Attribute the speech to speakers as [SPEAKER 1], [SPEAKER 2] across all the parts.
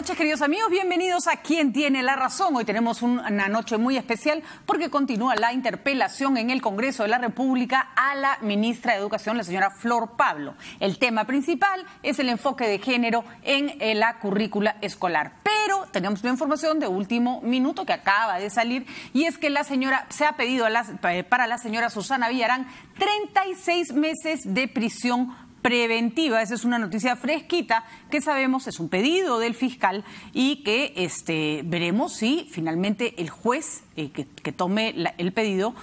[SPEAKER 1] noches, queridos amigos. Bienvenidos a Quien Tiene la Razón. Hoy tenemos una noche muy especial porque continúa la interpelación en el Congreso de la República a la ministra de Educación, la señora Flor Pablo. El tema principal es el enfoque de género en la currícula escolar. Pero tenemos una información de último minuto que acaba de salir y es que se ha pedido para la señora Susana Villarán 36 meses de prisión preventiva. Esa es una noticia fresquita que sabemos es un pedido del fiscal y que veremos si finalmente el juez que tome el pedido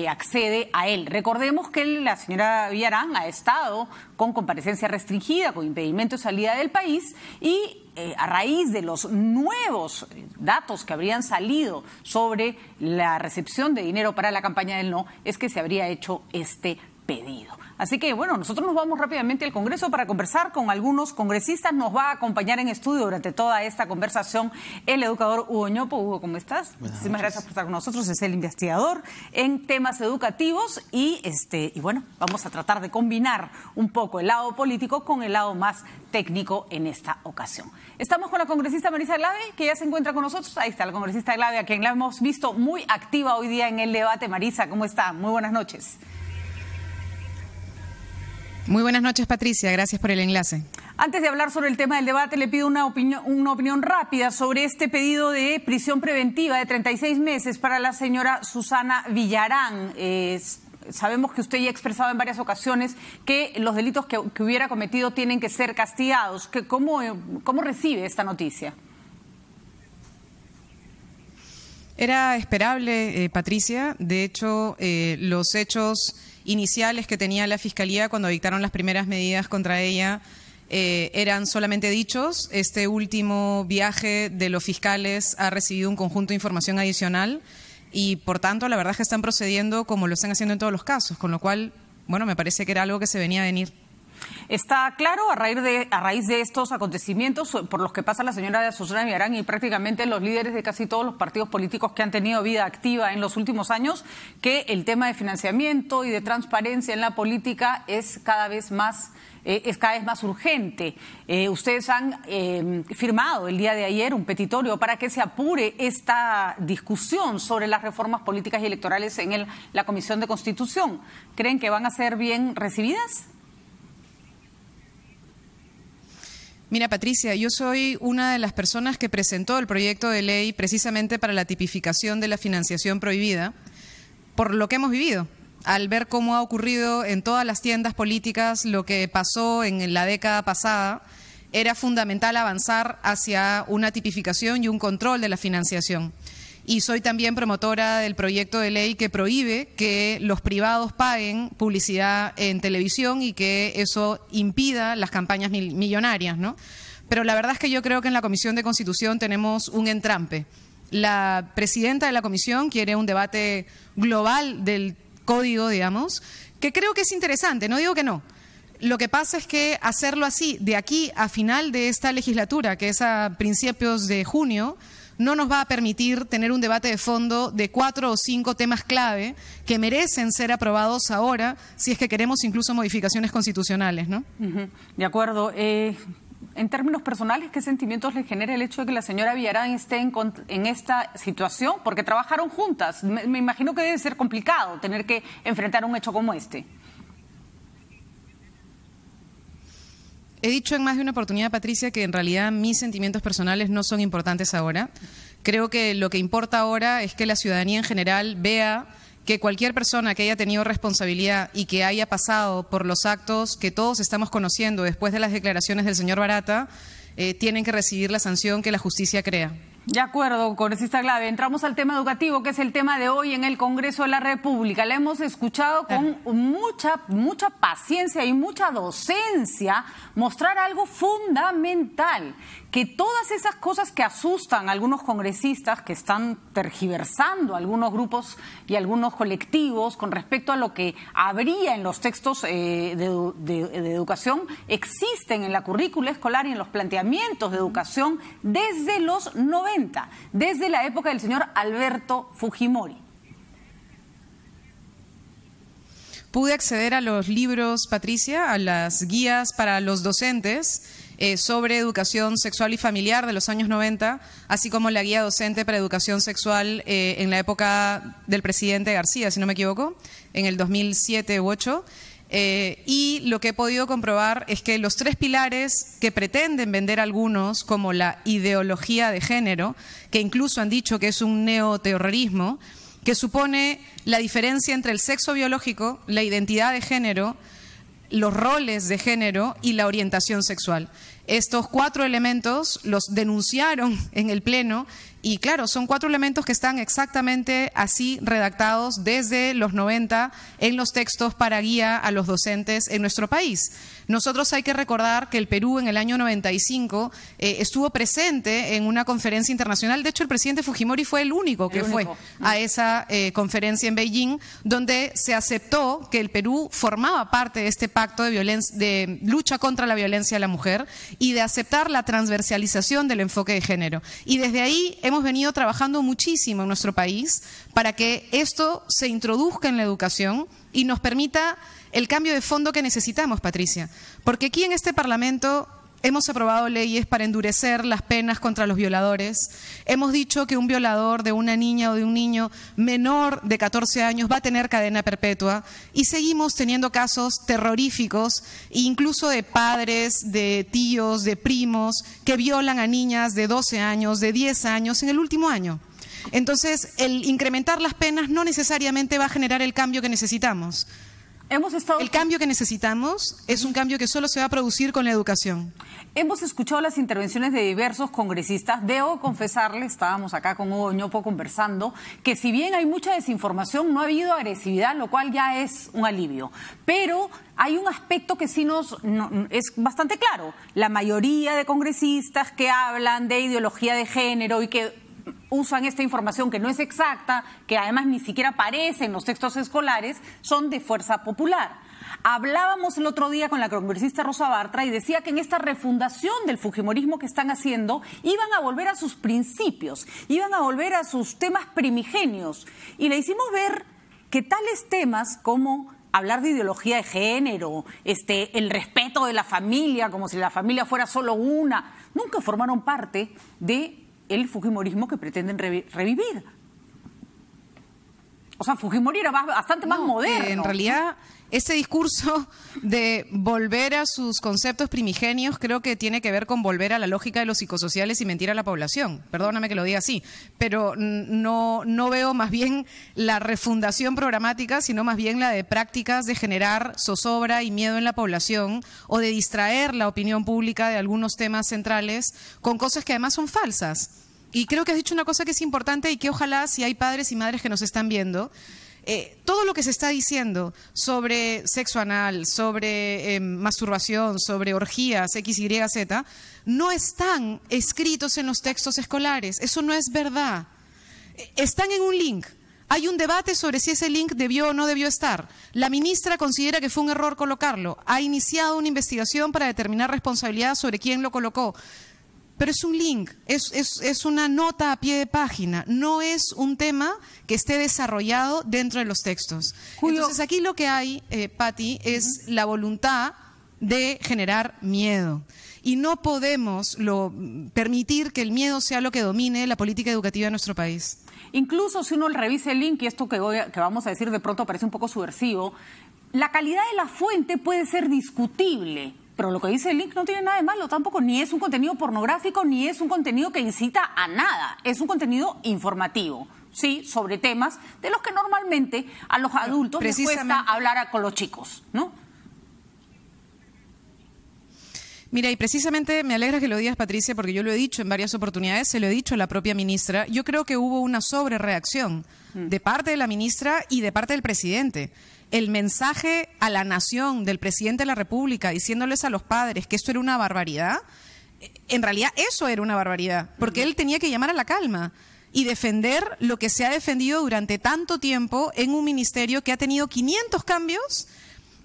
[SPEAKER 1] accede a él. Recordemos que la señora Villarán ha estado con comparecencia restringida, con impedimento de salida del país y a raíz de los nuevos datos que habrían salido sobre la recepción de dinero para la campaña del no, es que se habría hecho este pedido. Así que, bueno, nosotros nos vamos rápidamente al Congreso para conversar con algunos congresistas. Nos va a acompañar en estudio durante toda esta conversación el educador Hugo Ñopo. Hugo, ¿cómo estás? Muchísimas gracias por estar con nosotros. Es el investigador en temas educativos y bueno, vamos a tratar de combinar un poco el lado político con el lado más técnico en esta ocasión. Estamos con la congresista Marisa Glave, que ya se encuentra con nosotros. Ahí está la congresista Glave, a quien la hemos visto muy activa hoy día en el debate. Marisa, ¿cómo está? Muy buenas noches.
[SPEAKER 2] Muy buenas noches, Patricia. Gracias por el enlace.
[SPEAKER 1] Antes de hablar sobre el tema del debate, le pido una opinión rápida sobre este pedido de prisión preventiva de 36 meses para la señora Susana Villarán. Sabemos que usted ya ha expresado en varias ocasiones que los delitos que hubiera cometido tienen que ser castigados. ¿Cómo recibe esta noticia?
[SPEAKER 2] Era esperable, Patricia. De hecho, los hechos iniciales que tenía la Fiscalía cuando dictaron las primeras medidas contra ella eran solamente dichos. Este último viaje de los fiscales ha recibido un conjunto de información adicional y, por tanto, la verdad es que están procediendo como lo están haciendo en todos los casos, con lo cual, bueno, me parece que era algo que se venía a venir.
[SPEAKER 1] Está claro, a raíz de estos acontecimientos por los que pasa la señora Susana Villarán y prácticamente los líderes de casi todos los partidos políticos que han tenido vida activa en los últimos años, que el tema de financiamiento y de transparencia en la política es cada vez más urgente. Ustedes han firmado el día de ayer un petitorio para que se apure esta discusión sobre las reformas políticas y electorales en la Comisión de Constitución. ¿Creen que van a ser bien recibidas?
[SPEAKER 2] Mira, Patricia, yo soy una de las personas que presentó el proyecto de ley precisamente para la tipificación de la financiación prohibida, por lo que hemos vivido, al ver cómo ha ocurrido en todas las tiendas políticas lo que pasó en la década pasada. Era fundamental avanzar hacia una tipificación y un control de la financiación. Y soy también promotora del proyecto de ley que prohíbe que los privados paguen publicidad en televisión y que eso impida las campañas millonarias, ¿no? Pero la verdad es que yo creo que en la Comisión de Constitución tenemos un entrampe. La presidenta de la Comisión quiere un debate global del código, digamos, que creo que es interesante, no digo que no. Lo que pasa es que hacerlo así, de aquí a final de esta legislatura, que es a principios de junio, no nos va a permitir tener un debate de fondo de 4 o 5 temas clave que merecen ser aprobados ahora, si es que queremos incluso modificaciones constitucionales, ¿no?
[SPEAKER 1] De acuerdo. En términos personales, ¿qué sentimientos le genera el hecho de que la señora Villarán esté en esta situación? Porque trabajaron juntas. Me imagino que debe ser complicado tener que enfrentar un hecho como este.
[SPEAKER 2] He dicho en más de una oportunidad, Patricia, que en realidad mis sentimientos personales no son importantes ahora. Creo que lo que importa ahora es que la ciudadanía en general vea que cualquier persona que haya tenido responsabilidad y que haya pasado por los actos que todos estamos conociendo después de las declaraciones del señor Barata, tienen que recibir la sanción que la justicia crea.
[SPEAKER 1] De acuerdo, congresista Glave. Entramos al tema educativo, que es el tema de hoy en el Congreso de la República. La hemos escuchado con mucha paciencia y mucha docencia mostrar algo fundamental, que todas esas cosas que asustan a algunos congresistas que están tergiversando algunos grupos y algunos colectivos con respecto a lo que habría en los textos de educación, existen en la currícula escolar y en los planteamientos de educación desde los 90. Desde la época del señor Alberto Fujimori.
[SPEAKER 2] Pude acceder a los libros, Patricia, a las guías para los docentes sobre educación sexual y familiar de los años 90, así como la guía docente para educación sexual en la época del presidente García, si no me equivoco, en el 2007 u 2008. Y lo que he podido comprobar es que los 3 pilares que pretenden vender algunos, como la ideología de género, que incluso han dicho que es un neoterrorismo, que supone la diferencia entre el sexo biológico, la identidad de género, los roles de género y la orientación sexual. Estos 4 elementos los denunciaron en el Pleno y, claro, son 4 elementos que están exactamente así redactados desde los 90 en los textos para guía a los docentes en nuestro país. Nosotros hay que recordar que el Perú en el año 95 estuvo presente en una conferencia internacional. De hecho, el presidente Fujimori fue el único que fue a esa conferencia en Beijing, donde se aceptó que el Perú formaba parte de este pacto de lucha contra la violencia a la mujer y de aceptar la transversalización del enfoque de género. Y desde ahí hemos venido trabajando muchísimo en nuestro país para que esto se introduzca en la educación y nos permita el cambio de fondo que necesitamos, Patricia. Porque aquí en este Parlamento hemos aprobado leyes para endurecer las penas contra los violadores. Hemos dicho que un violador de una niña o de un niño menor de 14 años va a tener cadena perpetua y seguimos teniendo casos terroríficos, incluso de padres, de tíos, de primos, que violan a niñas de 12 años, de 10 años en el último año. Entonces, el incrementar las penas no necesariamente va a generar el cambio que necesitamos. El cambio que necesitamos es un cambio que solo se va a producir con la educación.
[SPEAKER 1] Hemos escuchado las intervenciones de diversos congresistas. Debo confesarle, estábamos acá con Hugo Ñopo conversando, que si bien hay mucha desinformación, no ha habido agresividad, lo cual ya es un alivio. Pero hay un aspecto que sí es bastante claro. La mayoría de congresistas que hablan de ideología de género y que usan esta información que no es exacta, que además ni siquiera aparece en los textos escolares, son de Fuerza Popular. Hablábamos el otro día con la congresista Rosa Bartra y decía que en esta refundación del fujimorismo que están haciendo iban a volver a sus principios, iban a volver a sus temas primigenios. Y le hicimos ver que tales temas como hablar de ideología de género, el respeto de la familia, como si la familia fuera solo una, nunca formaron parte de el fujimorismo que pretenden revivir. O sea, Fujimori era bastante más moderno.
[SPEAKER 2] En realidad, este discurso de volver a sus conceptos primigenios creo que tiene que ver con volver a la lógica de los psicosociales y mentir a la población. Perdóname que lo diga así, pero no veo más bien la refundación programática, sino más bien la de prácticas de generar zozobra y miedo en la población o de distraer la opinión pública de algunos temas centrales con cosas que además son falsas. Y creo que has dicho una cosa que es importante y que ojalá, si hay padres y madres que nos están viendo, todo lo que se está diciendo sobre sexo anal, sobre masturbación, sobre orgías, X, Y, Z, no están escritos en los textos escolares. Eso no es verdad. Están en un link. Hay un debate sobre si ese link debió o no debió estar. La ministra considera que fue un error colocarlo. Ha iniciado una investigación para determinar responsabilidad sobre quién lo colocó. Pero es un link, es una nota a pie de página, no es un tema que esté desarrollado dentro de los textos. Julio. Entonces aquí lo que hay, Patti, es la voluntad de generar miedo. Y no podemos permitir que el miedo sea lo que domine la política educativa de nuestro país.
[SPEAKER 1] Incluso si uno revisa el link, y esto que vamos a decir de pronto parece un poco subversivo, la calidad de la fuente puede ser discutible. Pero lo que dice el link no tiene nada de malo tampoco, ni es un contenido pornográfico, ni es un contenido que incita a nada, es un contenido informativo, sí, sobre temas de los que normalmente a los adultos les cuesta hablar con los chicos, ¿no?
[SPEAKER 2] Mira, y precisamente me alegra que lo digas, Patricia, porque yo lo he dicho en varias oportunidades, se lo he dicho a la propia ministra, yo creo que hubo una sobrereacción de parte de la ministra y de parte del presidente. El mensaje a la nación del presidente de la República diciéndoles a los padres que esto era una barbaridad, en realidad eso era una barbaridad, porque él tenía que llamar a la calma y defender lo que se ha defendido durante tanto tiempo en un ministerio que ha tenido 500 cambios,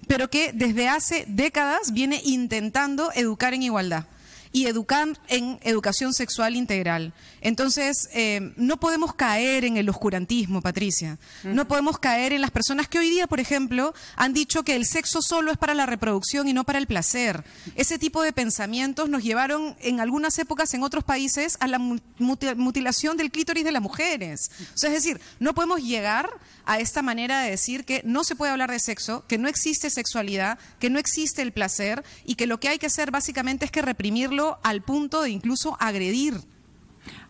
[SPEAKER 2] pero que desde hace décadas viene intentando educar en igualdad. y educar en educación sexual integral. Entonces, no podemos caer en el oscurantismo, Patricia. No podemos caer en las personas que hoy día, por ejemplo, han dicho que el sexo solo es para la reproducción y no para el placer. Ese tipo de pensamientos nos llevaron en algunas épocas en otros países a la mutilación del clítoris de las mujeres. O sea, es decir, no podemos llegar a esta manera de decir que no se puede hablar de sexo, que no existe sexualidad, que no existe el placer y que lo que hay que hacer básicamente es que reprimirlo al punto de incluso agredir.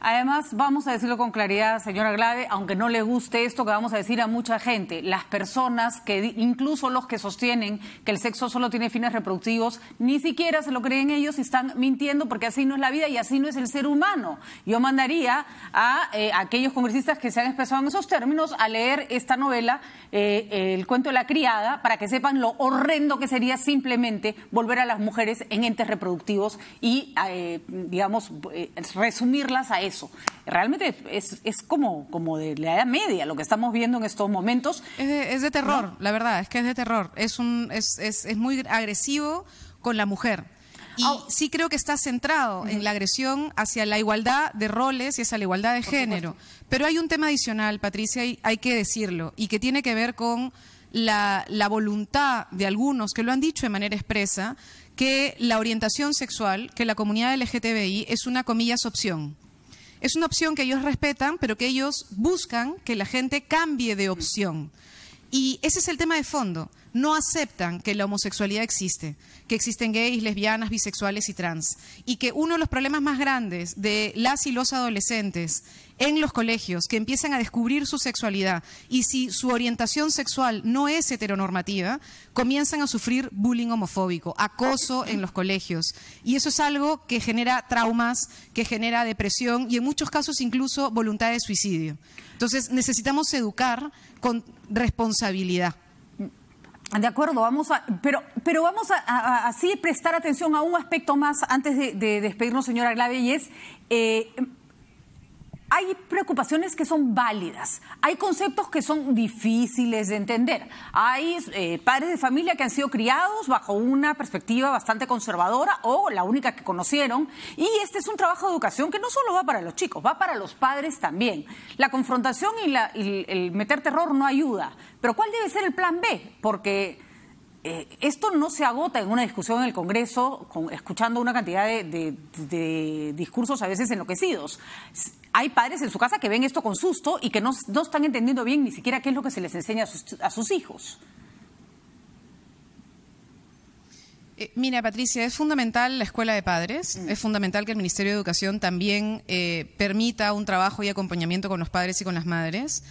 [SPEAKER 1] Además, vamos a decirlo con claridad, señora Glave, aunque no le guste esto que vamos a decir a mucha gente, las personas que, incluso los que sostienen que el sexo solo tiene fines reproductivos, ni siquiera se lo creen ellos y están mintiendo, porque así no es la vida y así no es el ser humano. Yo mandaría a aquellos congresistas que se han expresado en esos términos a leer esta novela, El cuento de la criada, para que sepan lo horrendo que sería simplemente volver a las mujeres en entes reproductivos y, digamos, resumirlas a eso. Realmente es como de la Edad Media lo que estamos viendo en estos momentos.
[SPEAKER 2] Es de terror, ¿no? La verdad, es que es de terror. Es muy agresivo con la mujer. Y sí creo que está centrado en la agresión hacia la igualdad de roles y hacia la igualdad de género. Pero hay un tema adicional, Patricia, y hay que decirlo, y que tiene que ver con la voluntad de algunos que lo han dicho de manera expresa, que la orientación sexual, que la comunidad LGTBI es una, comillas, opción. Es una opción que ellos respetan, pero que ellos buscan que la gente cambie de opción. Y ese es el tema de fondo. No aceptan que la homosexualidad existe, que existen gays, lesbianas, bisexuales y trans. Y que uno de los problemas más grandes de las y los adolescentes en los colegios, que empiezan a descubrir su sexualidad, y si su orientación sexual no es heteronormativa, comienzan a sufrir bullying homofóbico, acoso en los colegios. Y eso es algo que genera traumas, que genera depresión y en muchos casos incluso voluntad de suicidio. Entonces necesitamos educar con responsabilidad.
[SPEAKER 1] De acuerdo, pero vamos a así prestar atención a un aspecto más antes de despedirnos, señora Glave, y es... hay preocupaciones que son válidas, hay conceptos que son difíciles de entender, hay padres de familia que han sido criados bajo una perspectiva bastante conservadora o la única que conocieron, y este es un trabajo de educación que no solo va para los chicos, va para los padres también. La confrontación y el meter terror no ayuda, pero ¿cuál debe ser el plan B? Porque esto no se agota en una discusión en el Congreso, escuchando una cantidad de discursos a veces enloquecidos. Hay padres en su casa que ven esto con susto y que no están entendiendo bien ni siquiera qué es lo que se les enseña a sus hijos.
[SPEAKER 2] Mira, Patricia, es fundamental la escuela de padres, es fundamental que el Ministerio de Educación también permita un trabajo y acompañamiento con los padres y con las madres.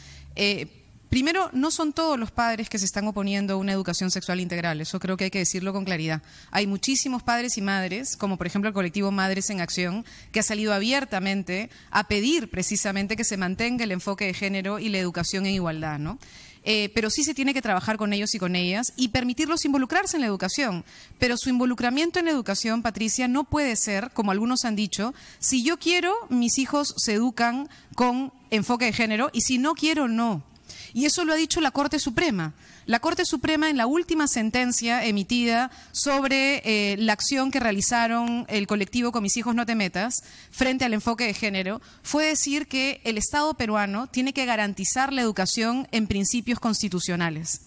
[SPEAKER 2] Primero, no son todos los padres que se están oponiendo a una educación sexual integral, eso creo que hay que decirlo con claridad. Hay muchísimos padres y madres, como por ejemplo el colectivo Madres en Acción, que ha salido abiertamente a pedir precisamente que se mantenga el enfoque de género y la educación en igualdad, ¿no? Pero sí se tiene que trabajar con ellos y con ellas y permitirlos involucrarse en la educación. Pero su involucramiento en la educación, Patricia, no puede ser, como algunos han dicho, si yo quiero, mis hijos se educan con enfoque de género y si no quiero, no. Y eso lo ha dicho la Corte Suprema. La Corte Suprema, en la última sentencia emitida sobre la acción que realizaron el colectivo Con mis hijos no te metas frente al enfoque de género, fue decir que el Estado peruano tiene que garantizar la educación en principios constitucionales.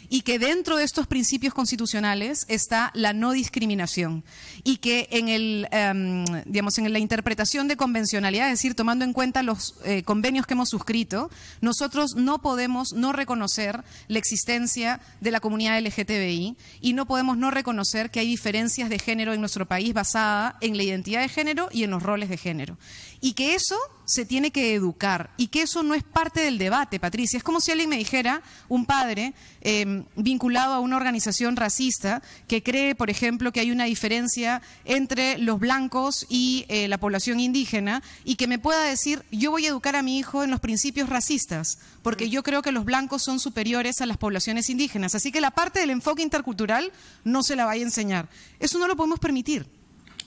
[SPEAKER 2] Y que dentro de estos principios constitucionales está la no discriminación y que en la interpretación de convencionalidad, es decir, tomando en cuenta los convenios que hemos suscrito, nosotros no podemos no reconocer la existencia de la comunidad LGTBI y no podemos no reconocer que hay diferencias de género en nuestro país basada en la identidad de género y en los roles de género. Y que eso se tiene que educar y que eso no es parte del debate, Patricia. Es como si alguien me dijera, un padre vinculado a una organización racista que cree, por ejemplo, que hay una diferencia entre los blancos y la población indígena y que me pueda decir, yo voy a educar a mi hijo en los principios racistas porque yo creo que los blancos son superiores a las poblaciones indígenas. Así que la parte del enfoque intercultural no se la vaya a enseñar. Eso no lo podemos permitir.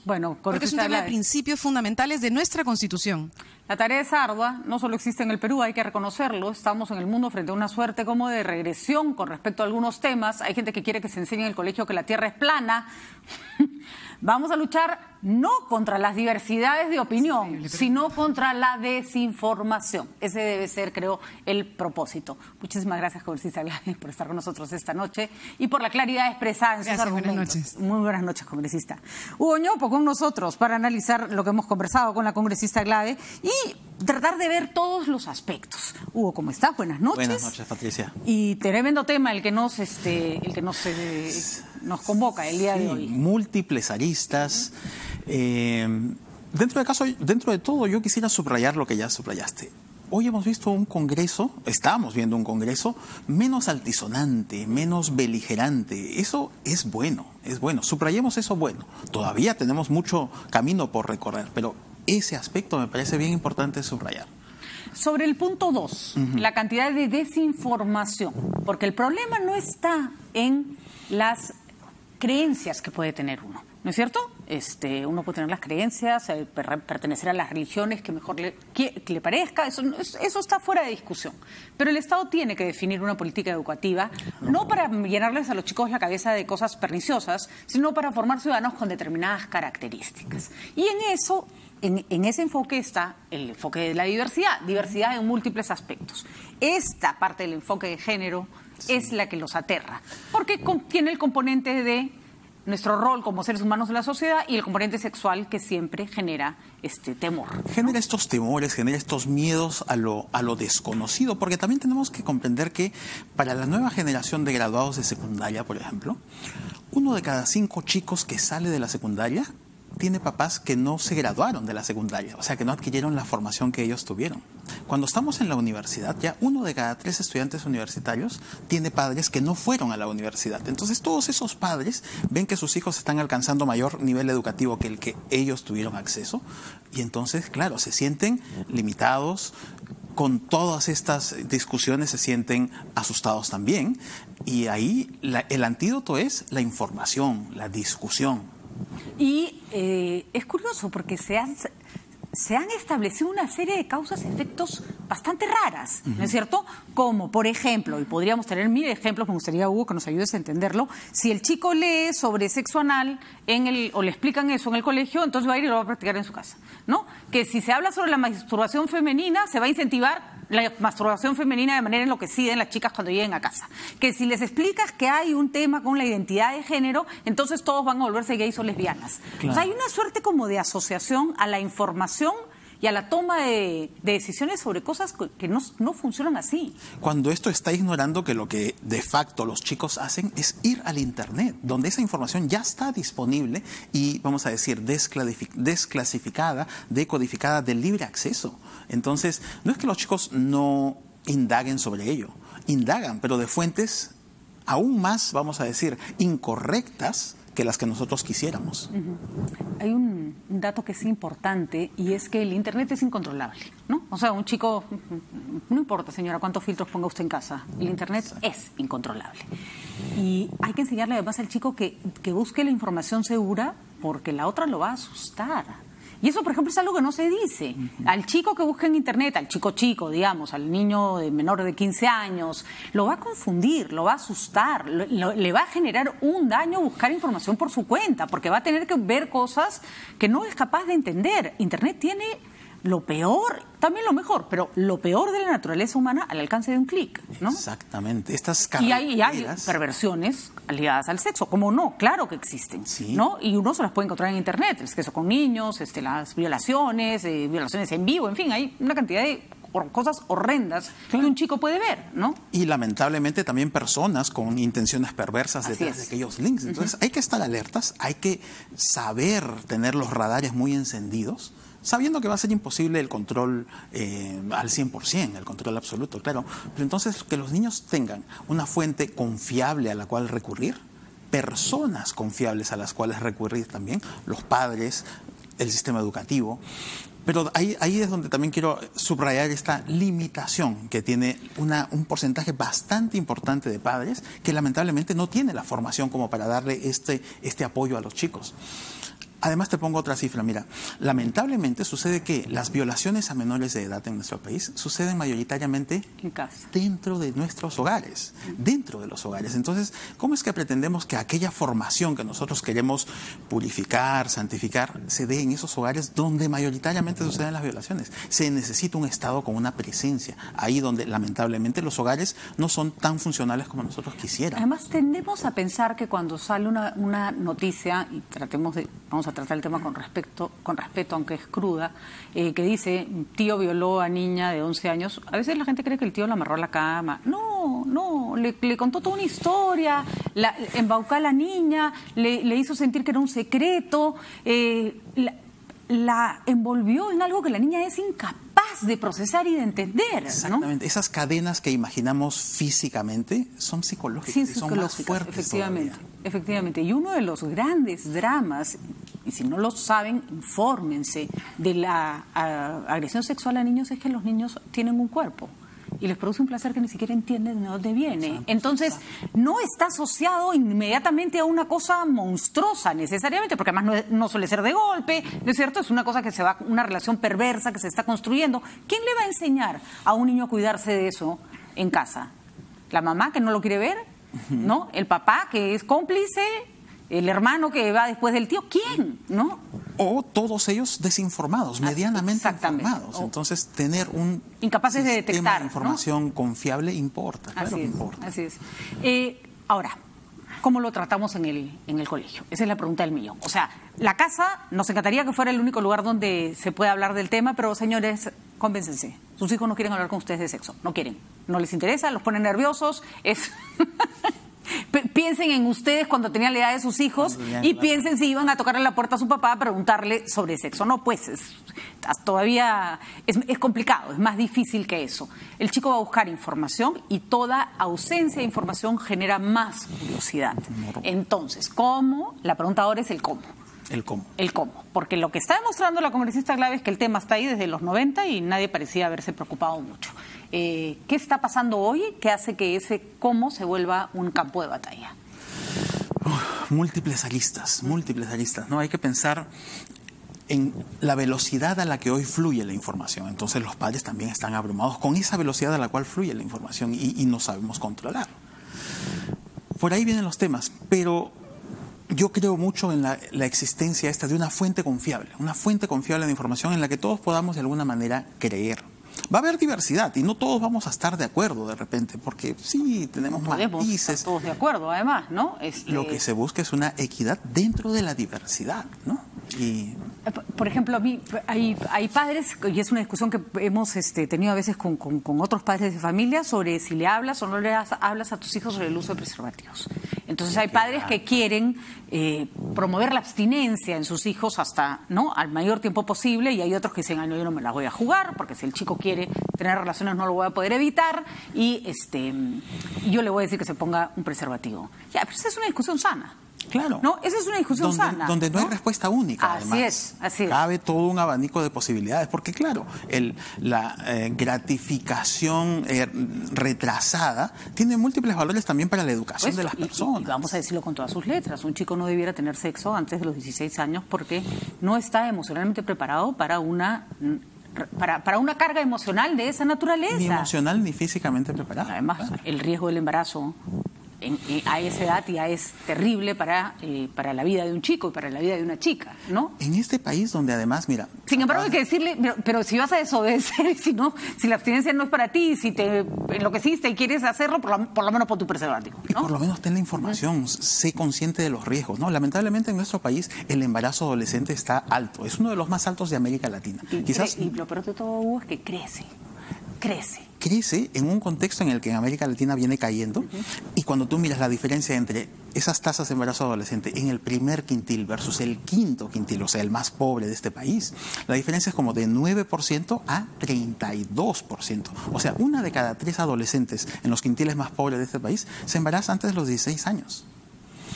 [SPEAKER 1] Bueno,
[SPEAKER 2] porque es un tema de principios fundamentales de nuestra Constitución.
[SPEAKER 1] La tarea es ardua, no solo existe en el Perú, hay que reconocerlo. Estamos en el mundo frente a una suerte como de regresión con respecto a algunos temas. Hay gente que quiere que se enseñe en el colegio que la Tierra es plana. Vamos a luchar no contra las diversidades de opinión, sino contra la desinformación. Ese debe ser, creo, el propósito. Muchísimas gracias, congresista Glade, por estar con nosotros esta noche y por la claridad expresada en sus argumentos.
[SPEAKER 2] Buenas noches.
[SPEAKER 1] Muy buenas noches, congresista. Hugo Ñopo con nosotros para analizar lo que hemos conversado con la congresista Glade y tratar de ver todos los aspectos. Hugo, ¿cómo estás? Buenas noches.
[SPEAKER 3] Buenas noches, Patricia.
[SPEAKER 1] Y tremendo tema el que nos convoca el día de hoy.
[SPEAKER 3] Múltiples aristas. Dentro de todo, yo quisiera subrayar lo que ya subrayaste. Hoy hemos visto un Congreso, estamos viendo un Congreso menos altisonante, menos beligerante. Eso es bueno, es bueno. Subrayemos eso bueno. Todavía tenemos mucho camino por recorrer, pero ese aspecto me parece bien importante subrayar.
[SPEAKER 1] Sobre el punto 2, la cantidad de desinformación, porque el problema no está en las creencias que puede tener uno, ¿no es cierto? Uno puede tener las creencias, pertenecer a las religiones que mejor le parezca, eso está fuera de discusión. Pero el Estado tiene que definir una política educativa, no para llenarles a los chicos la cabeza de cosas perniciosas, sino para formar ciudadanos con determinadas características. Y en ese enfoque está el enfoque de la diversidad en múltiples aspectos. Esta parte del enfoque de género es la que los aterra, porque tiene el componente de nuestro rol como seres humanos en la sociedad y el componente sexual que siempre genera temor, ¿no?
[SPEAKER 3] Genera estos temores, genera estos miedos a lo desconocido, porque también tenemos que comprender que para la nueva generación de graduados de secundaria, por ejemplo, 1 de cada 5 chicos que sale de la secundaria tiene papás que no se graduaron de la secundaria, o sea, que no adquirieron la formación que ellos tuvieron. Cuando estamos en la universidad, ya 1 de cada 3 estudiantes universitarios tiene padres que no fueron a la universidad. Entonces, todos esos padres ven que sus hijos están alcanzando mayor nivel educativo que el que ellos tuvieron acceso, y entonces, claro, se sienten limitados. Con todas estas discusiones se sienten asustados también, y ahí el antídoto es la información, la discusión.
[SPEAKER 1] Y es curioso porque se han establecido una serie de causas-efectos bastante raras, ¿no es cierto? Como, por ejemplo, y podríamos tener 1000 ejemplos, me gustaría, Hugo, que nos ayudes a entenderlo, si el chico lee sobre sexo anal o le explican eso en el colegio, entonces va a ir y lo va a practicar en su casa, ¿no? Que si se habla sobre la masturbación femenina, se va a incentivar la masturbación femenina de manera enloquecida en las chicas cuando lleguen a casa. Que si les explicas que hay un tema con la identidad de género, entonces todos van a volverse gays o lesbianas. Claro. O sea, hay una suerte como de asociación a la información y a la toma de decisiones sobre cosas que no funcionan así.
[SPEAKER 3] Cuando esto está ignorando que lo que de facto los chicos hacen es ir al Internet, donde esa información ya está disponible y, vamos a decir, desclasificada, decodificada, de libre acceso. Entonces, no es que los chicos no indaguen sobre ello, indagan, pero de fuentes aún más, vamos a decir, incorrectas que las que nosotros quisiéramos.
[SPEAKER 1] Hay un dato que es importante y es que el Internet es incontrolable, ¿no? O sea, un chico, no importa, señora, cuántos filtros ponga usted en casa, el Internet es incontrolable. Y hay que enseñarle además al chico que busque la información segura porque la otra lo va a asustar. Y eso, por ejemplo, es algo que no se dice. Al chico que busca en Internet, al chico, digamos, al niño menor de 15 años, lo va a confundir, lo va a asustar, le va a generar un daño buscar información por su cuenta, porque va a tener que ver cosas que no es capaz de entender. Internet tiene lo peor, también lo mejor, pero lo peor de la naturaleza humana al alcance de un clic, ¿no?
[SPEAKER 3] Exactamente. Estas
[SPEAKER 1] y hay perversiones ligadas al sexo, como no, claro que existen,
[SPEAKER 3] sí,
[SPEAKER 1] ¿no? Y uno se las puede encontrar en Internet, el sexo con niños, las violaciones en vivo, en fin, hay una cantidad de cosas horrendas que un chico puede ver, ¿no?
[SPEAKER 3] Y lamentablemente también personas con intenciones perversas detrás de aquellos links. Entonces hay que estar alertas, hay que saber tener los radares muy encendidos, sabiendo que va a ser imposible el control al 100%, el control absoluto, claro. Pero entonces que los niños tengan una fuente confiable a la cual recurrir, personas confiables a las cuales recurrir también, los padres, el sistema educativo. Pero ahí es donde también quiero subrayar esta limitación que tiene un porcentaje bastante importante de padres que lamentablemente no tiene la formación como para darle este apoyo a los chicos. Además te pongo otra cifra, mira, lamentablemente sucede que las violaciones a menores de edad en nuestro país suceden mayoritariamente
[SPEAKER 1] en casa,
[SPEAKER 3] dentro de nuestros hogares, dentro de los hogares. Entonces, ¿cómo es que pretendemos que aquella formación que nosotros queremos purificar, santificar, se dé en esos hogares donde mayoritariamente suceden las violaciones? Se necesita un Estado con una presencia, ahí donde lamentablemente los hogares no son tan funcionales como nosotros quisiéramos.
[SPEAKER 1] Además, tendemos a pensar que cuando sale una noticia, y vamos a tratar el tema con respeto, aunque es cruda, que dice, tío violó a niña de 11 años, a veces la gente cree que el tío la amarró a la cama. No, le contó toda una historia, embaucó a la niña, le hizo sentir que era un secreto, la envolvió en algo que la niña es incapaz de procesar y de entender.
[SPEAKER 3] Exactamente. ¿No? Esas cadenas que imaginamos físicamente son psicológicas, y son más fuertes.
[SPEAKER 1] Efectivamente. Y uno de los grandes dramas, y si no lo saben, infórmense, de la agresión sexual a niños es que los niños tienen un cuerpo y les produce un placer que ni siquiera entienden de dónde viene. Entonces, no está asociado inmediatamente a una cosa monstruosa necesariamente, porque además no suele ser de golpe, ¿no es cierto? Es una cosa que una relación perversa que se está construyendo. ¿Quién le va a enseñar a un niño a cuidarse de eso en casa? ¿La mamá que no lo quiere ver? ¿No? ¿El papá que es cómplice? ¿El hermano que va después del tío? ¿Quién? ¿No?
[SPEAKER 3] O todos ellos desinformados, medianamente informados. Entonces, tener un
[SPEAKER 1] incapaces de detectar
[SPEAKER 3] de información confiable importa. Claro que importa.
[SPEAKER 1] Así es. Ahora, ¿cómo lo tratamos en el colegio? Esa es la pregunta del millón. O sea, la casa, nos encantaría que fuera el único lugar donde se pueda hablar del tema, pero señores, convéncense. Sus hijos no quieren hablar con ustedes de sexo. No quieren. No les interesa, los ponen nerviosos. Piensen en ustedes cuando tenían la edad de sus hijos y piensen si iban a tocarle la puerta a su papá a preguntarle sobre sexo. No, pues todavía es complicado, es más difícil que eso. El chico va a buscar información y toda ausencia de información genera más curiosidad. Entonces, ¿cómo? La pregunta ahora es el cómo.
[SPEAKER 3] El cómo.
[SPEAKER 1] El cómo. Porque lo que está demostrando la congresista Glave es que el tema está ahí desde los 90 y nadie parecía haberse preocupado mucho. ¿Qué está pasando hoy que hace que ese cómo se vuelva un campo de batalla?
[SPEAKER 3] Múltiples aristas, ¿no? Hay que pensar en la velocidad a la que hoy fluye la información. Entonces los padres también están abrumados con esa velocidad a la cual fluye la información y no sabemos controlar. Por ahí vienen los temas, pero yo creo mucho en la existencia esta de una fuente confiable de información en la que todos podamos de alguna manera creer. Va a haber diversidad y no todos vamos a estar de acuerdo de repente, porque sí, tenemos matices.
[SPEAKER 1] Estar todos de acuerdo, además, ¿no?
[SPEAKER 3] Lo que se busca es una equidad dentro de la diversidad, ¿no? Y
[SPEAKER 1] por ejemplo, a mí hay padres, y es una discusión que hemos tenido a veces con otros padres de familia sobre si le hablas o no le hablas a tus hijos sobre el uso de preservativos. Entonces hay padres que quieren promover la abstinencia en sus hijos hasta, ¿no?, al mayor tiempo posible, y hay otros que dicen, no, yo no me las voy a jugar, porque si el chico quiere tener relaciones no lo voy a poder evitar, y yo le voy a decir que se ponga un preservativo. Ya, pero esa es una discusión sana.
[SPEAKER 3] Claro.
[SPEAKER 1] No, esa es una discusión sana.
[SPEAKER 3] Donde no hay respuesta única, además.
[SPEAKER 1] Así es.
[SPEAKER 3] Cabe todo un abanico de posibilidades, porque claro, la gratificación retrasada tiene múltiples valores también para la educación de las personas.
[SPEAKER 1] Y vamos a decirlo con todas sus letras, un chico no debiera tener sexo antes de los 16 años porque no está emocionalmente preparado para una carga emocional de esa naturaleza.
[SPEAKER 3] Ni emocional ni físicamente preparado.
[SPEAKER 1] Además, claro, el riesgo del embarazo a esa edad ya es terrible para la vida de un chico y para la vida de una chica, ¿no?
[SPEAKER 3] En este país donde además, mira...
[SPEAKER 1] Sin embargo, hay que decirle, pero si vas a desobedecer, si la abstinencia no es para ti, si te enloqueciste y quieres hacerlo, por lo menos pon tu preservativo, ¿no?
[SPEAKER 3] Y por lo menos ten la información, sé consciente de los riesgos, ¿no? Lamentablemente en nuestro país el embarazo adolescente está alto, es uno de los más altos de América Latina.
[SPEAKER 1] Y lo peor de todo, Hugo, es que crece
[SPEAKER 3] en un contexto en el que en América Latina viene cayendo, y cuando tú miras la diferencia entre esas tasas de embarazo adolescente en el primer quintil versus el quinto quintil, o sea, el más pobre de este país, la diferencia es como de 9% a 32%. O sea, 1 de cada 3 adolescentes en los quintiles más pobres de este país se embaraza antes de los 16 años.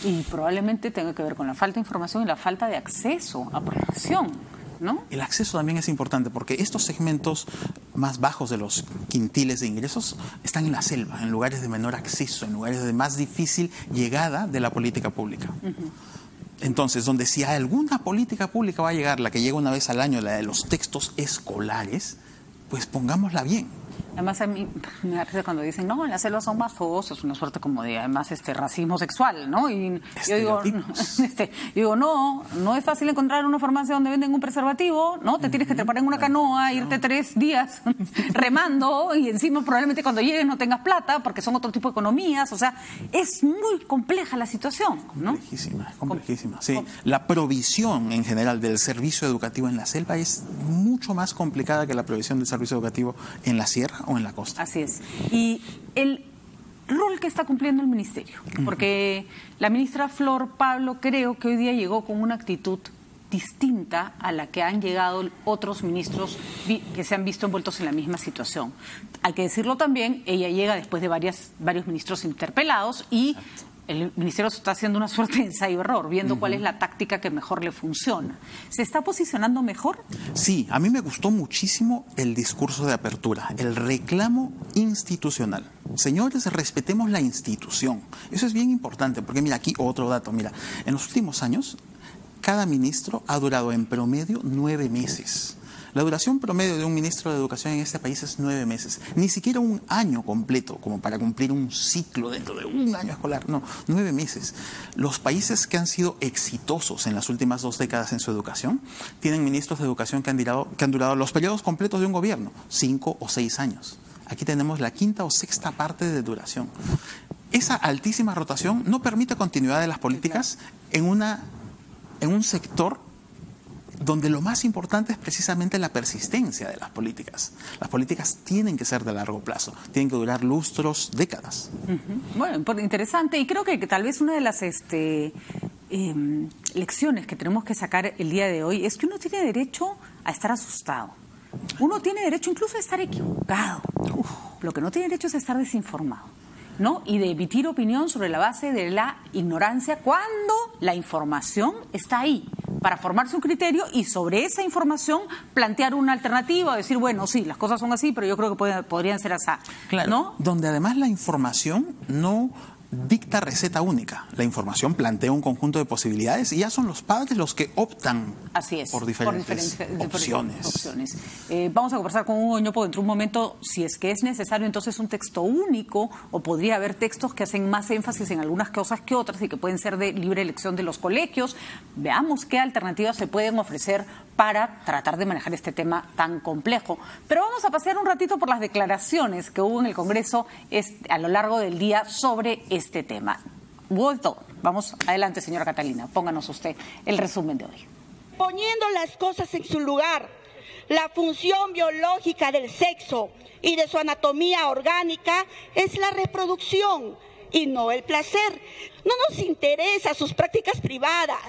[SPEAKER 1] Y probablemente tenga que ver con la falta de información y la falta de acceso a protección, ¿no?
[SPEAKER 3] El acceso también es importante porque estos segmentos más bajos de los quintiles de ingresos están en la selva, en lugares de menor acceso, en lugares de más difícil llegada de la política pública. Entonces, donde si alguna política pública va a llegar, la que llega una vez al año, la de los textos escolares, pues pongámosla bien.
[SPEAKER 1] Además, a mí me da risa cuando dicen, no, las selvas son más fogosas, una suerte como de, además, racismo sexual, ¿no? Y yo digo, no es fácil encontrar una farmacia donde venden un preservativo, ¿no? Te tienes que trepar en una canoa, irte 3 días remando y encima probablemente cuando llegues no tengas plata porque son otro tipo de economías. O sea, es muy compleja la situación, ¿no?
[SPEAKER 3] Complejísima. Sí, la provisión en general del servicio educativo en la selva es mucho más complicada que la provisión del servicio educativo en la sierra o en la costa.
[SPEAKER 1] Así es. Y el rol que está cumpliendo el ministerio, porque la ministra Flor Pablo creo que hoy día llegó con una actitud distinta a la que han llegado otros ministros que se han visto envueltos en la misma situación. Hay que decirlo también, ella llega después de varios ministros interpelados y el ministerio está haciendo una suerte de ensayo-error, viendo cuál es la táctica que mejor le funciona. ¿Se está posicionando mejor?
[SPEAKER 3] Sí, a mí me gustó muchísimo el discurso de apertura, el reclamo institucional. Señores, respetemos la institución. Eso es bien importante, porque mira, aquí otro dato. Mira, en los últimos años, cada ministro ha durado en promedio 9 meses. La duración promedio de un ministro de Educación en este país es 9 meses. Ni siquiera un año completo, como para cumplir un ciclo dentro de un año escolar. No, 9 meses. Los países que han sido exitosos en las últimas 2 décadas en su educación tienen ministros de educación que han durado los periodos completos de un gobierno, 5 o 6 años. Aquí tenemos la 5ª o 6ª parte de duración. Esa altísima rotación no permite continuidad de las políticas en un sector donde lo más importante es precisamente la persistencia de las políticas. Las políticas tienen que ser de largo plazo, tienen que durar lustros, décadas.
[SPEAKER 1] Bueno, interesante, y creo que tal vez una de las lecciones que tenemos que sacar el día de hoy es que uno tiene derecho a estar asustado. Uno tiene derecho incluso a estar equivocado. Lo que no tiene derecho es a estar desinformado, ¿no? Y de emitir opinión sobre la base de la ignorancia cuando la información está ahí para formarse un criterio y sobre esa información plantear una alternativa, decir, bueno, sí, las cosas son así, pero yo creo que podrían ser así,
[SPEAKER 3] claro, ¿no? Donde además la información no dicta receta única. La información plantea un conjunto de posibilidades y ya son los padres los que optan por diferentes opciones.
[SPEAKER 1] Vamos a conversar con Hugo Ñopo dentro de un momento, si es que es necesario entonces un texto único o podría haber textos que hacen más énfasis en algunas cosas que otras y que pueden ser de libre elección de los colegios. Veamos qué alternativas se pueden ofrecer para tratar de manejar este tema tan complejo. Pero vamos a pasear un ratito por las declaraciones que hubo en el Congreso a lo largo del día sobre este tema. Hubo de todo. Vamos adelante, señora Catalina, pónganos usted el resumen de hoy.
[SPEAKER 4] Poniendo las cosas en su lugar, la función biológica del sexo y de su anatomía orgánica es la reproducción y no el placer. No nos interesa sus prácticas privadas.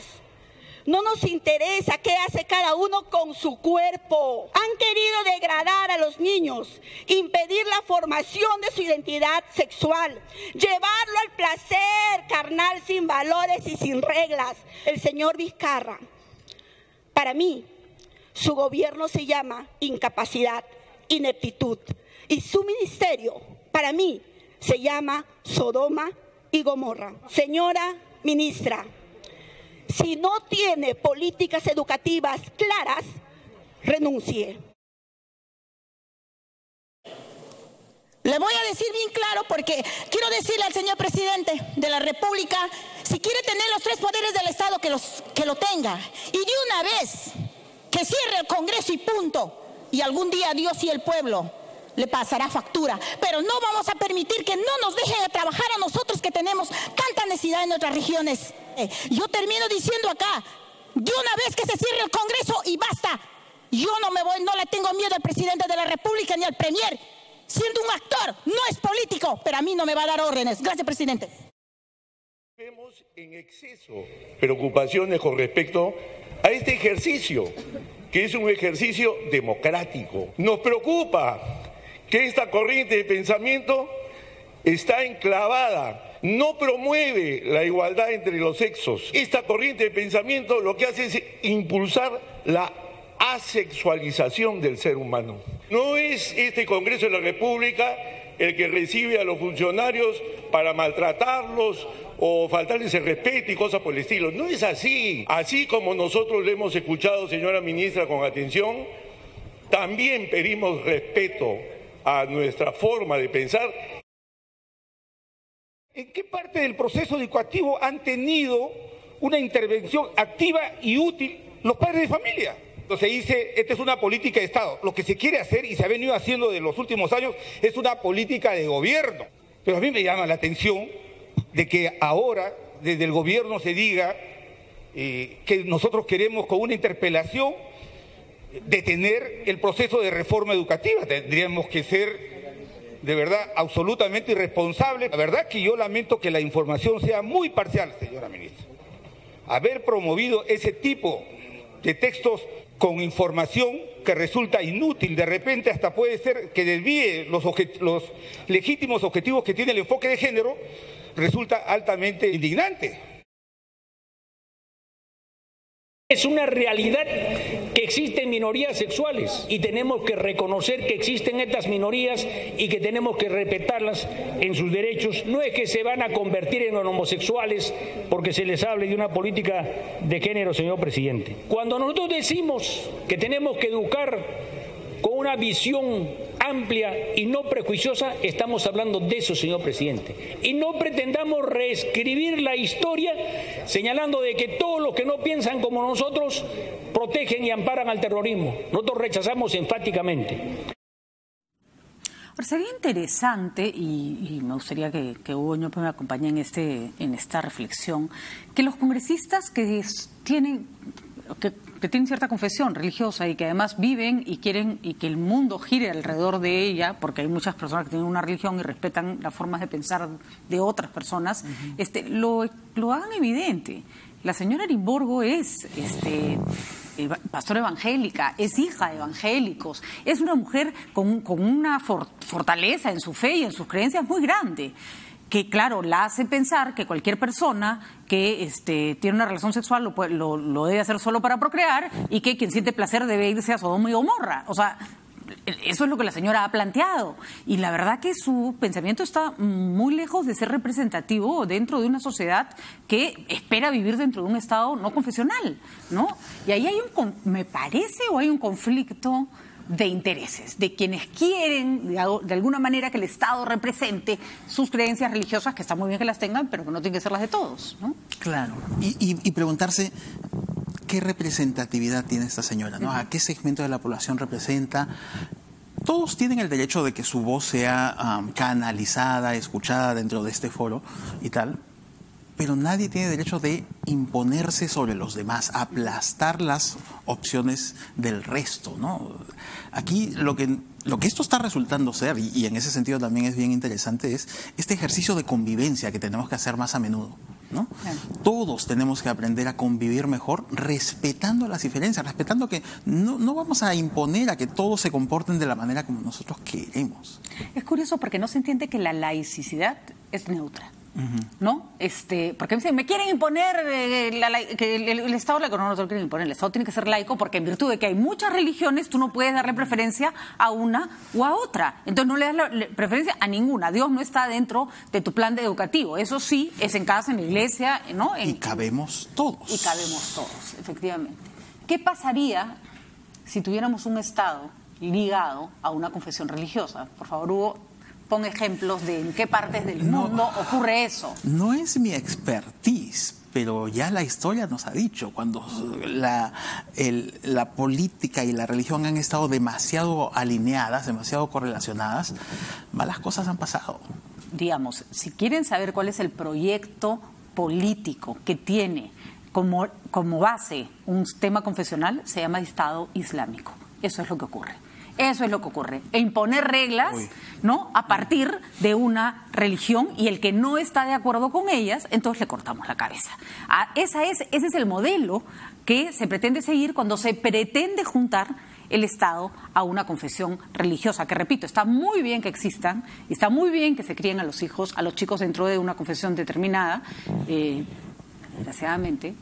[SPEAKER 4] No nos interesa qué hace cada uno con su cuerpo. Han querido degradar a los niños, impedir la formación de su identidad sexual, llevarlo al placer carnal sin valores y sin reglas. El señor Vizcarra, para mí, su gobierno se llama incapacidad, ineptitud. Y su ministerio, para mí, se llama Sodoma y Gomorra. Señora ministra, si no tiene políticas educativas claras, renuncie.
[SPEAKER 5] Le voy a decir bien claro porque quiero decirle al señor presidente de la República, si quiere tener los 3 poderes del Estado, que lo tenga. Y de una vez, que cierre el Congreso y punto. Y algún día Dios y el pueblo le pasará factura. Pero no vamos a permitir que no nos dejen de trabajar a nosotros que tenemos tanta necesidad en nuestras regiones. Yo termino diciendo acá, de una vez que se cierre el Congreso y basta. Yo no me voy, no le tengo miedo al presidente de la República ni al premier. Siendo un actor, no es político, pero a mí no me va a dar órdenes. Gracias, presidente.
[SPEAKER 6] Vemos en exceso preocupaciones con respecto a este ejercicio, que es un ejercicio democrático. Nos preocupa que esta corriente de pensamiento está enclavada, no promueve la igualdad entre los sexos. Esta corriente de pensamiento lo que hace es impulsar la asexualización del ser humano. No es este Congreso de la República el que recibe a los funcionarios para maltratarlos o faltarles el respeto y cosas por el estilo. No es así. Así como nosotros le hemos escuchado, señora ministra, con atención, también pedimos respeto a nuestra forma de pensar.
[SPEAKER 7] ¿En qué parte del proceso educativo han tenido una intervención activa y útil los padres de familia? Se dice, esta es una política de Estado. Lo que se quiere hacer y se ha venido haciendo de los últimos años es una política de gobierno. Pero a mí me llama la atención de que ahora desde el gobierno se diga que nosotros queremos con una interpelación detener el proceso de reforma educativa. Tendríamos que ser de verdad absolutamente irresponsables. La verdad que yo lamento que la información sea muy parcial, señora ministra. Haber promovido ese tipo de textos con información que resulta inútil, de repente hasta puede ser que desvíe los legítimos objetivos que tiene el enfoque de género, resulta altamente indignante.
[SPEAKER 8] Es una realidad que existen minorías sexuales y tenemos que reconocer que existen estas minorías y que tenemos que respetarlas en sus derechos. No es que se van a convertir en homosexuales porque se les hable de una política de género, señor presidente. Cuando nosotros decimos que tenemos que educar con una visión amplia y no prejuiciosa, estamos hablando de eso, señor presidente. Y no pretendamos reescribir la historia señalando de que todos los que no piensan como nosotros protegen y amparan al terrorismo. Nosotros rechazamos enfáticamente.
[SPEAKER 1] Pero sería interesante, y me gustaría que Hugo Ñope me acompañe en esta reflexión, que los congresistas que tienen cierta confesión religiosa y que además viven y quieren y que el mundo gire alrededor de ella, porque hay muchas personas que tienen una religión y respetan las formas de pensar de otras personas, lo hagan evidente. La señora Arimborgo es pastora evangélica, es hija de evangélicos, es una mujer con una fortaleza en su fe y en sus creencias muy grande, que claro, la hace pensar que cualquier persona que tiene una relación sexual lo debe hacer solo para procrear y que quien siente placer debe irse a Sodoma y Gomorra. O sea, eso es lo que la señora ha planteado. Y la verdad que su pensamiento está muy lejos de ser representativo dentro de una sociedad que espera vivir dentro de un Estado no confesional, ¿no? Y ahí hay me parece, hay un conflicto de intereses, de quienes quieren de alguna manera que el Estado represente sus creencias religiosas, que está muy bien que las tengan, pero que no tienen que ser las de todos, ¿no?
[SPEAKER 3] Claro, y preguntarse qué representatividad tiene esta señora, ¿no? ¿A qué segmento de la población representa? Todos tienen el derecho de que su voz sea canalizada, escuchada dentro de este foro y tal, pero nadie tiene derecho de imponerse sobre los demás, aplastar las opciones del resto, ¿no? Aquí lo que esto está resultando ser, y en ese sentido también es bien interesante, es este ejercicio de convivencia que tenemos que hacer más a menudo, ¿no? Claro. Todos tenemos que aprender a convivir mejor respetando las diferencias, respetando que no vamos a imponer a que todos se comporten de la manera como nosotros queremos.
[SPEAKER 1] Es curioso porque no se entiende que la laicidad es neutra. ¿No? Porque me quieren imponer que el Estado laico. No te lo quieren imponer. El Estado tiene que ser laico porque en virtud de que hay muchas religiones, tú no puedes darle preferencia a una o a otra. Entonces no le das preferencia a ninguna. Dios no está dentro de tu plan educativo. Eso sí, es en casa, en la iglesia, ¿no?
[SPEAKER 3] Y cabemos todos.
[SPEAKER 1] Y cabemos todos, efectivamente. ¿Qué pasaría si tuviéramos un Estado ligado a una confesión religiosa? Por favor, Hugo, pon ejemplos de en qué partes del mundo ocurre eso.
[SPEAKER 3] No es mi expertise, pero ya la historia nos ha dicho, cuando la política y la religión han estado demasiado alineadas, demasiado correlacionadas, malas cosas han pasado.
[SPEAKER 1] Digamos, si quieren saber cuál es el proyecto político que tiene como base un tema confesional, se llama Estado Islámico. Eso es lo que ocurre. Eso es lo que ocurre. E imponer reglas, ¿no?, a partir de una religión, y el que no está de acuerdo con ellas, entonces le cortamos la cabeza. Ese es el modelo que se pretende seguir cuando se pretende juntar el Estado a una confesión religiosa, que repito, está muy bien que existan, y está muy bien que se críen a los chicos dentro de una confesión determinada. Desgraciadamente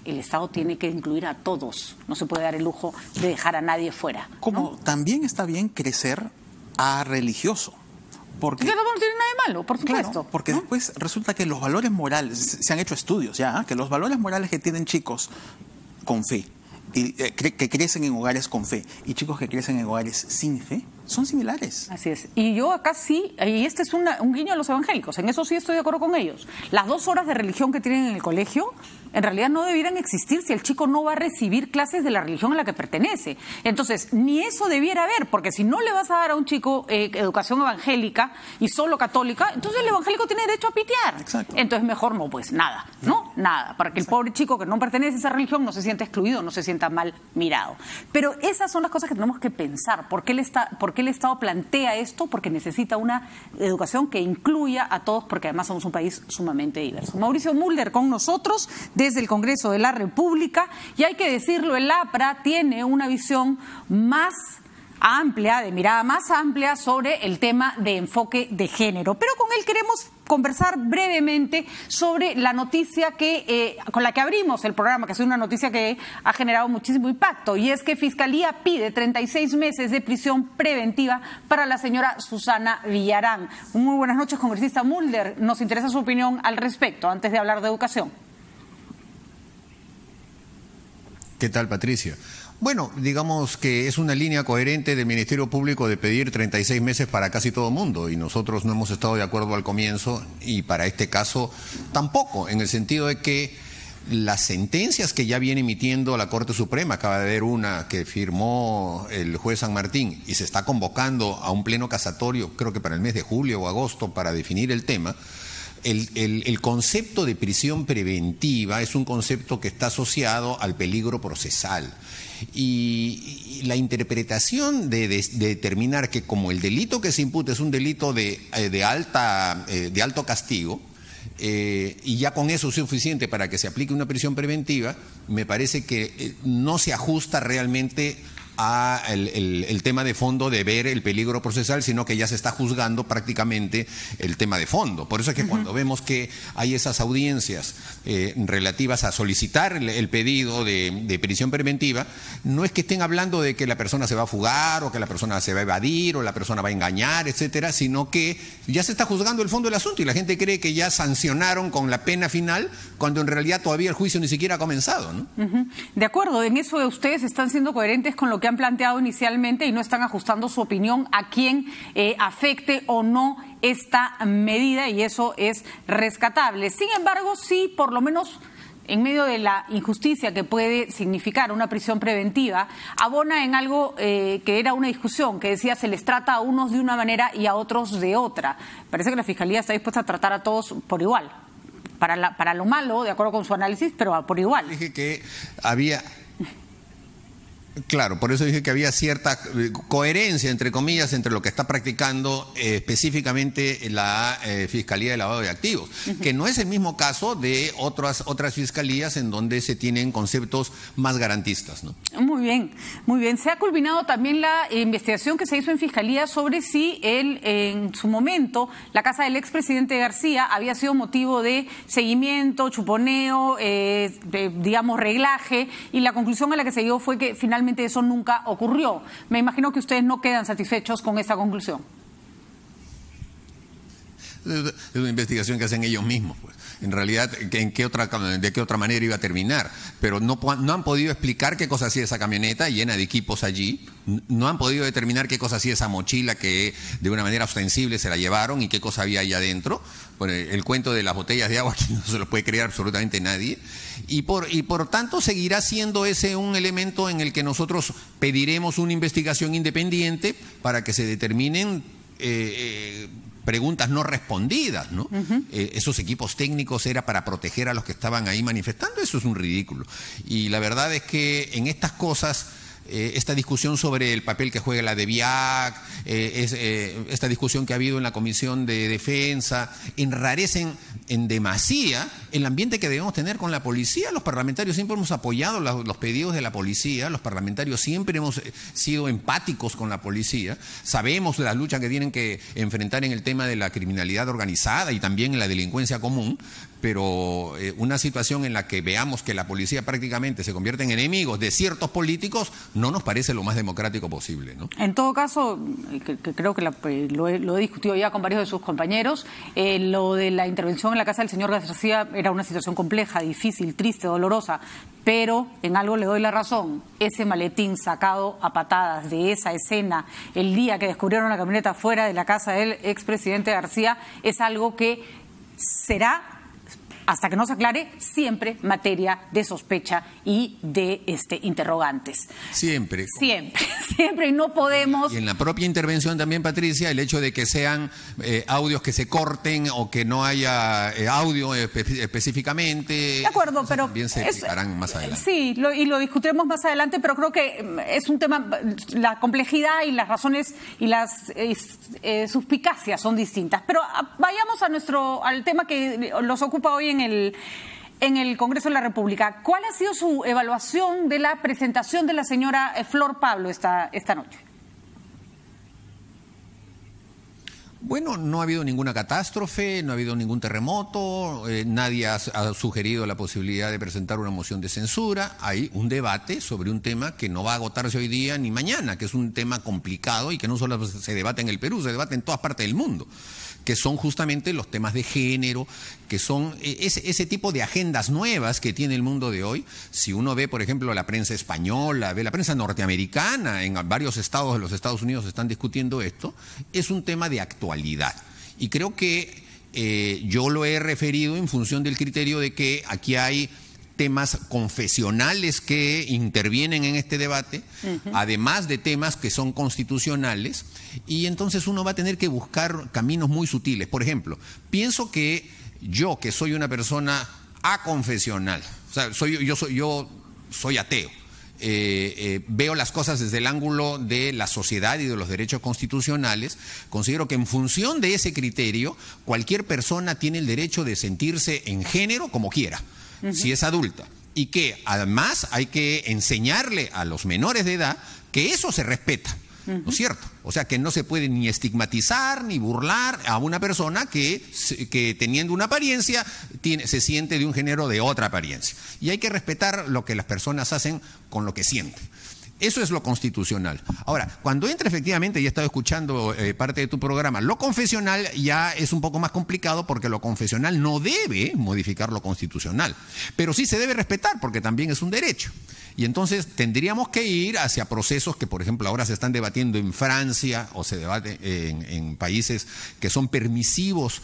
[SPEAKER 1] el Estado tiene que incluir a todos, no se puede dar el lujo de dejar a nadie fuera, ¿no?
[SPEAKER 3] Como también está bien crecer a religioso. Porque
[SPEAKER 1] no tiene nada de malo, por supuesto.
[SPEAKER 3] Claro, porque después resulta que los valores morales, se han hecho estudios ya, que los valores morales que tienen chicos con fe, y que crecen en hogares con fe, y chicos que crecen en hogares sin fe, son similares.
[SPEAKER 1] Así es. Y yo acá sí, y este es un guiño a los evangélicos, en eso sí estoy de acuerdo con ellos. Las 2 horas de religión que tienen en el colegio, en realidad no debieran existir si el chico no va a recibir clases de la religión a la que pertenece. Entonces, ni eso debiera haber, porque si no le vas a dar a un chico educación evangélica y solo católica, entonces el evangélico tiene derecho a pitear.
[SPEAKER 3] Exacto.
[SPEAKER 1] Entonces, mejor no, pues nada, ¿no? Nada, para que el pobre chico que no pertenece a esa religión no se sienta excluido, no se sienta mal mirado. Pero esas son las cosas que tenemos que pensar. ¿Por qué el Estado plantea esto? Porque necesita una educación que incluya a todos, porque además somos un país sumamente diverso. Mauricio Mulder con nosotros desde el Congreso de la República, y hay que decirlo, el APRA tiene una visión más amplia, de mirada más amplia sobre el tema de enfoque de género. Pero con él queremos conversar brevemente sobre la noticia con la que abrimos el programa, que es una noticia que ha generado muchísimo impacto, y es que Fiscalía pide 36 meses de prisión preventiva para la señora Susana Villarán. Muy buenas noches, congresista Mulder. Nos interesa su opinión al respecto, antes de hablar de educación.
[SPEAKER 9] ¿Qué tal, Patricia? Bueno, digamos que es una línea coherente del Ministerio Público de pedir 36 meses para casi todo el mundo, y nosotros no hemos estado de acuerdo al comienzo, y para este caso tampoco, en el sentido de que las sentencias que ya viene emitiendo la Corte Suprema, acaba de haber una que firmó el juez San Martín y se está convocando a un pleno casatorio, creo que para el mes de julio o agosto, para definir el tema. El concepto de prisión preventiva es un concepto que está asociado al peligro procesal. Y la interpretación de determinar que como el delito que se imputa es un delito de alto castigo, y ya con eso es suficiente para que se aplique una prisión preventiva, me parece que no se ajusta realmente a el tema de fondo de ver el peligro procesal, sino que ya se está juzgando prácticamente el tema de fondo. Por eso es que cuando vemos que hay esas audiencias relativas a solicitar el pedido de prisión preventiva, no es que estén hablando de que la persona se va a fugar o que la persona se va a evadir o la persona va a engañar, etcétera, sino que ya se está juzgando el fondo del asunto y la gente cree que ya sancionaron con la pena final, cuando en realidad todavía el juicio ni siquiera ha comenzado, ¿no?
[SPEAKER 1] De acuerdo, en eso ustedes están siendo coherentes con lo que han planteado inicialmente y no están ajustando su opinión a quien afecte o no esta medida, y eso es rescatable. Sin embargo, sí, por lo menos en medio de la injusticia que puede significar una prisión preventiva, abona en algo que era una discusión, que decía se les trata a unos de una manera y a otros de otra. Parece que la Fiscalía está dispuesta a tratar a todos por igual, para lo malo, de acuerdo con su análisis, pero por igual.
[SPEAKER 9] Dije que había... Claro, por eso dije que había cierta coherencia, entre comillas, entre lo que está practicando específicamente la Fiscalía de Lavado de Activos, que no es el mismo caso de otras fiscalías en donde se tienen conceptos más garantistas, ¿no?
[SPEAKER 1] Muy bien, muy bien. Se ha culminado también la investigación que se hizo en Fiscalía sobre si en su momento la casa del expresidente García había sido motivo de seguimiento, chuponeo, digamos reglaje, y la conclusión a la que se llegó fue que finalmente eso nunca ocurrió. Me imagino que ustedes no quedan satisfechos con esta conclusión.
[SPEAKER 9] Es una investigación que hacen ellos mismos, pues. En realidad, de qué otra manera iba a terminar? Pero no han podido explicar qué cosa hacía esa camioneta llena de equipos allí, no han podido determinar qué cosa hacía esa mochila que de una manera ostensible se la llevaron y qué cosa había ahí adentro. Bueno, el cuento de las botellas de agua que no se lo puede creer absolutamente nadie, y por tanto seguirá siendo ese un elemento en el que nosotros pediremos una investigación independiente para que se determinen preguntas no respondidas, ¿no? Esos equipos técnicos era para proteger a los que estaban ahí manifestando. Eso es un ridículo. Y la verdad es que en estas cosas, esta discusión sobre el papel que juega la DEVIAC, esta discusión que ha habido en la Comisión de Defensa, enrarecen en demasía el ambiente que debemos tener con la policía. Los parlamentarios siempre hemos apoyado los pedidos de la policía, los parlamentarios siempre hemos sido empáticos con la policía, sabemos la lucha que tienen que enfrentar en el tema de la criminalidad organizada y también en la delincuencia común, pero una situación en la que veamos que la policía prácticamente se convierte en enemigos de ciertos políticos no nos parece lo más democrático posible, ¿no?
[SPEAKER 1] En todo caso, que creo que lo he discutido ya con varios de sus compañeros, lo de la intervención en la casa del señor García era una situación compleja, difícil, triste, dolorosa, pero en algo le doy la razón. Ese maletín sacado a patadas de esa escena el día que descubrieron la camioneta fuera de la casa del expresidente García es algo que será, hasta que no se aclare, siempre materia de sospecha y de interrogantes.
[SPEAKER 9] Siempre.
[SPEAKER 1] Siempre, y no podemos...
[SPEAKER 9] Y en la propia intervención también, Patricia, el hecho de que sean audios que se corten o que no haya audio específicamente...
[SPEAKER 1] De acuerdo, pero...
[SPEAKER 9] También se explicarán más adelante.
[SPEAKER 1] Sí, y lo discutiremos más adelante, pero creo que es un tema... La complejidad y las razones y las suspicacias son distintas. Pero vayamos al tema que los ocupa hoy en el Congreso de la República. ¿Cuál ha sido su evaluación de la presentación de la señora Flor Pablo esta noche?
[SPEAKER 9] Bueno, no ha habido ninguna catástrofe, no ha habido ningún terremoto, nadie ha sugerido la posibilidad de presentar una moción de censura. Hay un debate sobre un tema que no va a agotarse hoy día ni mañana, que es un tema complicado y que no solo se debate en el Perú, se debate en todas partes del mundo, que son justamente los temas de género, que son ese tipo de agendas nuevas que tiene el mundo de hoy. Si uno ve, por ejemplo, la prensa española, ve la prensa norteamericana, en varios estados de los Estados Unidos están discutiendo esto, es un tema de actualidad. Y creo que yo lo he referido en función del criterio de que aquí hay temas confesionales que intervienen en este debate, además de temas que son constitucionales, y entonces uno va a tener que buscar caminos muy sutiles. Por ejemplo, pienso que yo, que soy una persona aconfesional, o sea, yo soy ateo, veo las cosas desde el ángulo de la sociedad y de los derechos constitucionales, considero que en función de ese criterio, cualquier persona tiene el derecho de sentirse en género como quiera, si es adulta, y que además hay que enseñarle a los menores de edad que eso se respeta, ¿no es cierto? O sea, que no se puede ni estigmatizar ni burlar a una persona que teniendo una apariencia se siente de un género de otra apariencia, y hay que respetar lo que las personas hacen con lo que sienten. Eso es lo constitucional. Ahora, cuando entra efectivamente, y he estado escuchando parte de tu programa, lo confesional ya es un poco más complicado, porque lo confesional no debe modificar lo constitucional, pero sí se debe respetar porque también es un derecho. Y entonces tendríamos que ir hacia procesos que, por ejemplo, ahora se están debatiendo en Francia o se debate en países que son permisivos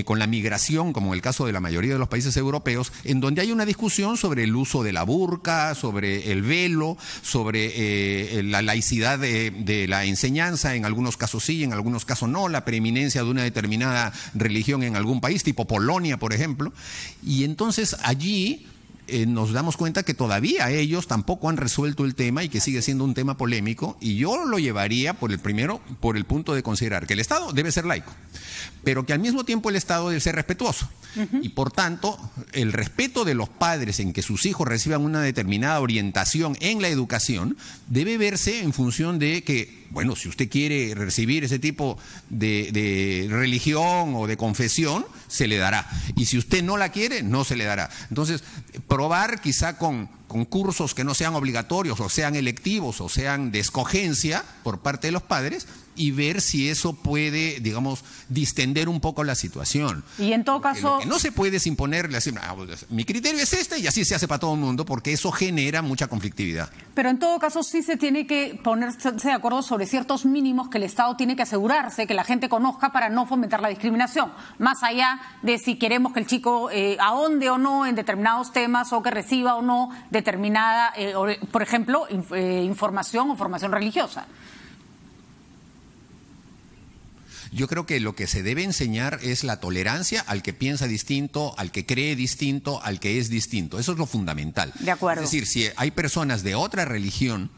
[SPEAKER 9] con la migración, como en el caso de la mayoría de los países europeos, en donde hay una discusión sobre el uso de la burka, sobre el velo, sobre la laicidad de la enseñanza, en algunos casos sí, en algunos casos no, la preeminencia de una determinada religión en algún país, tipo Polonia, por ejemplo. Y entonces allí nos damos cuenta que todavía ellos tampoco han resuelto el tema y que sigue siendo un tema polémico, y yo lo llevaría por el punto de considerar que el Estado debe ser laico, pero que al mismo tiempo el Estado debe ser respetuoso. Y por tanto, el respeto de los padres en que sus hijos reciban una determinada orientación en la educación debe verse en función de que, bueno, si usted quiere recibir ese tipo de religión o de confesión, se le dará. Y si usted no la quiere, no se le dará. Entonces, probar quizá con cursos que no sean obligatorios, o sean electivos, o sean de escogencia por parte de los padres, y ver si eso puede, digamos, distender un poco la situación.
[SPEAKER 1] Y en todo caso...
[SPEAKER 9] Lo que no se puede es imponerle así, mi criterio es este, y así se hace para todo el mundo, porque eso genera mucha conflictividad.
[SPEAKER 1] Pero en todo caso sí se tiene que ponerse de acuerdo sobre ciertos mínimos que el Estado tiene que asegurarse que la gente conozca para no fomentar la discriminación, más allá de si queremos que el chico ahonde o no en determinados temas, o que reciba o no determinada, por ejemplo, información o formación religiosa.
[SPEAKER 9] Yo creo que lo que se debe enseñar es la tolerancia al que piensa distinto, al que cree distinto, al que es distinto. Eso es lo fundamental.
[SPEAKER 1] De acuerdo.
[SPEAKER 9] Es decir, si hay personas de otra religión,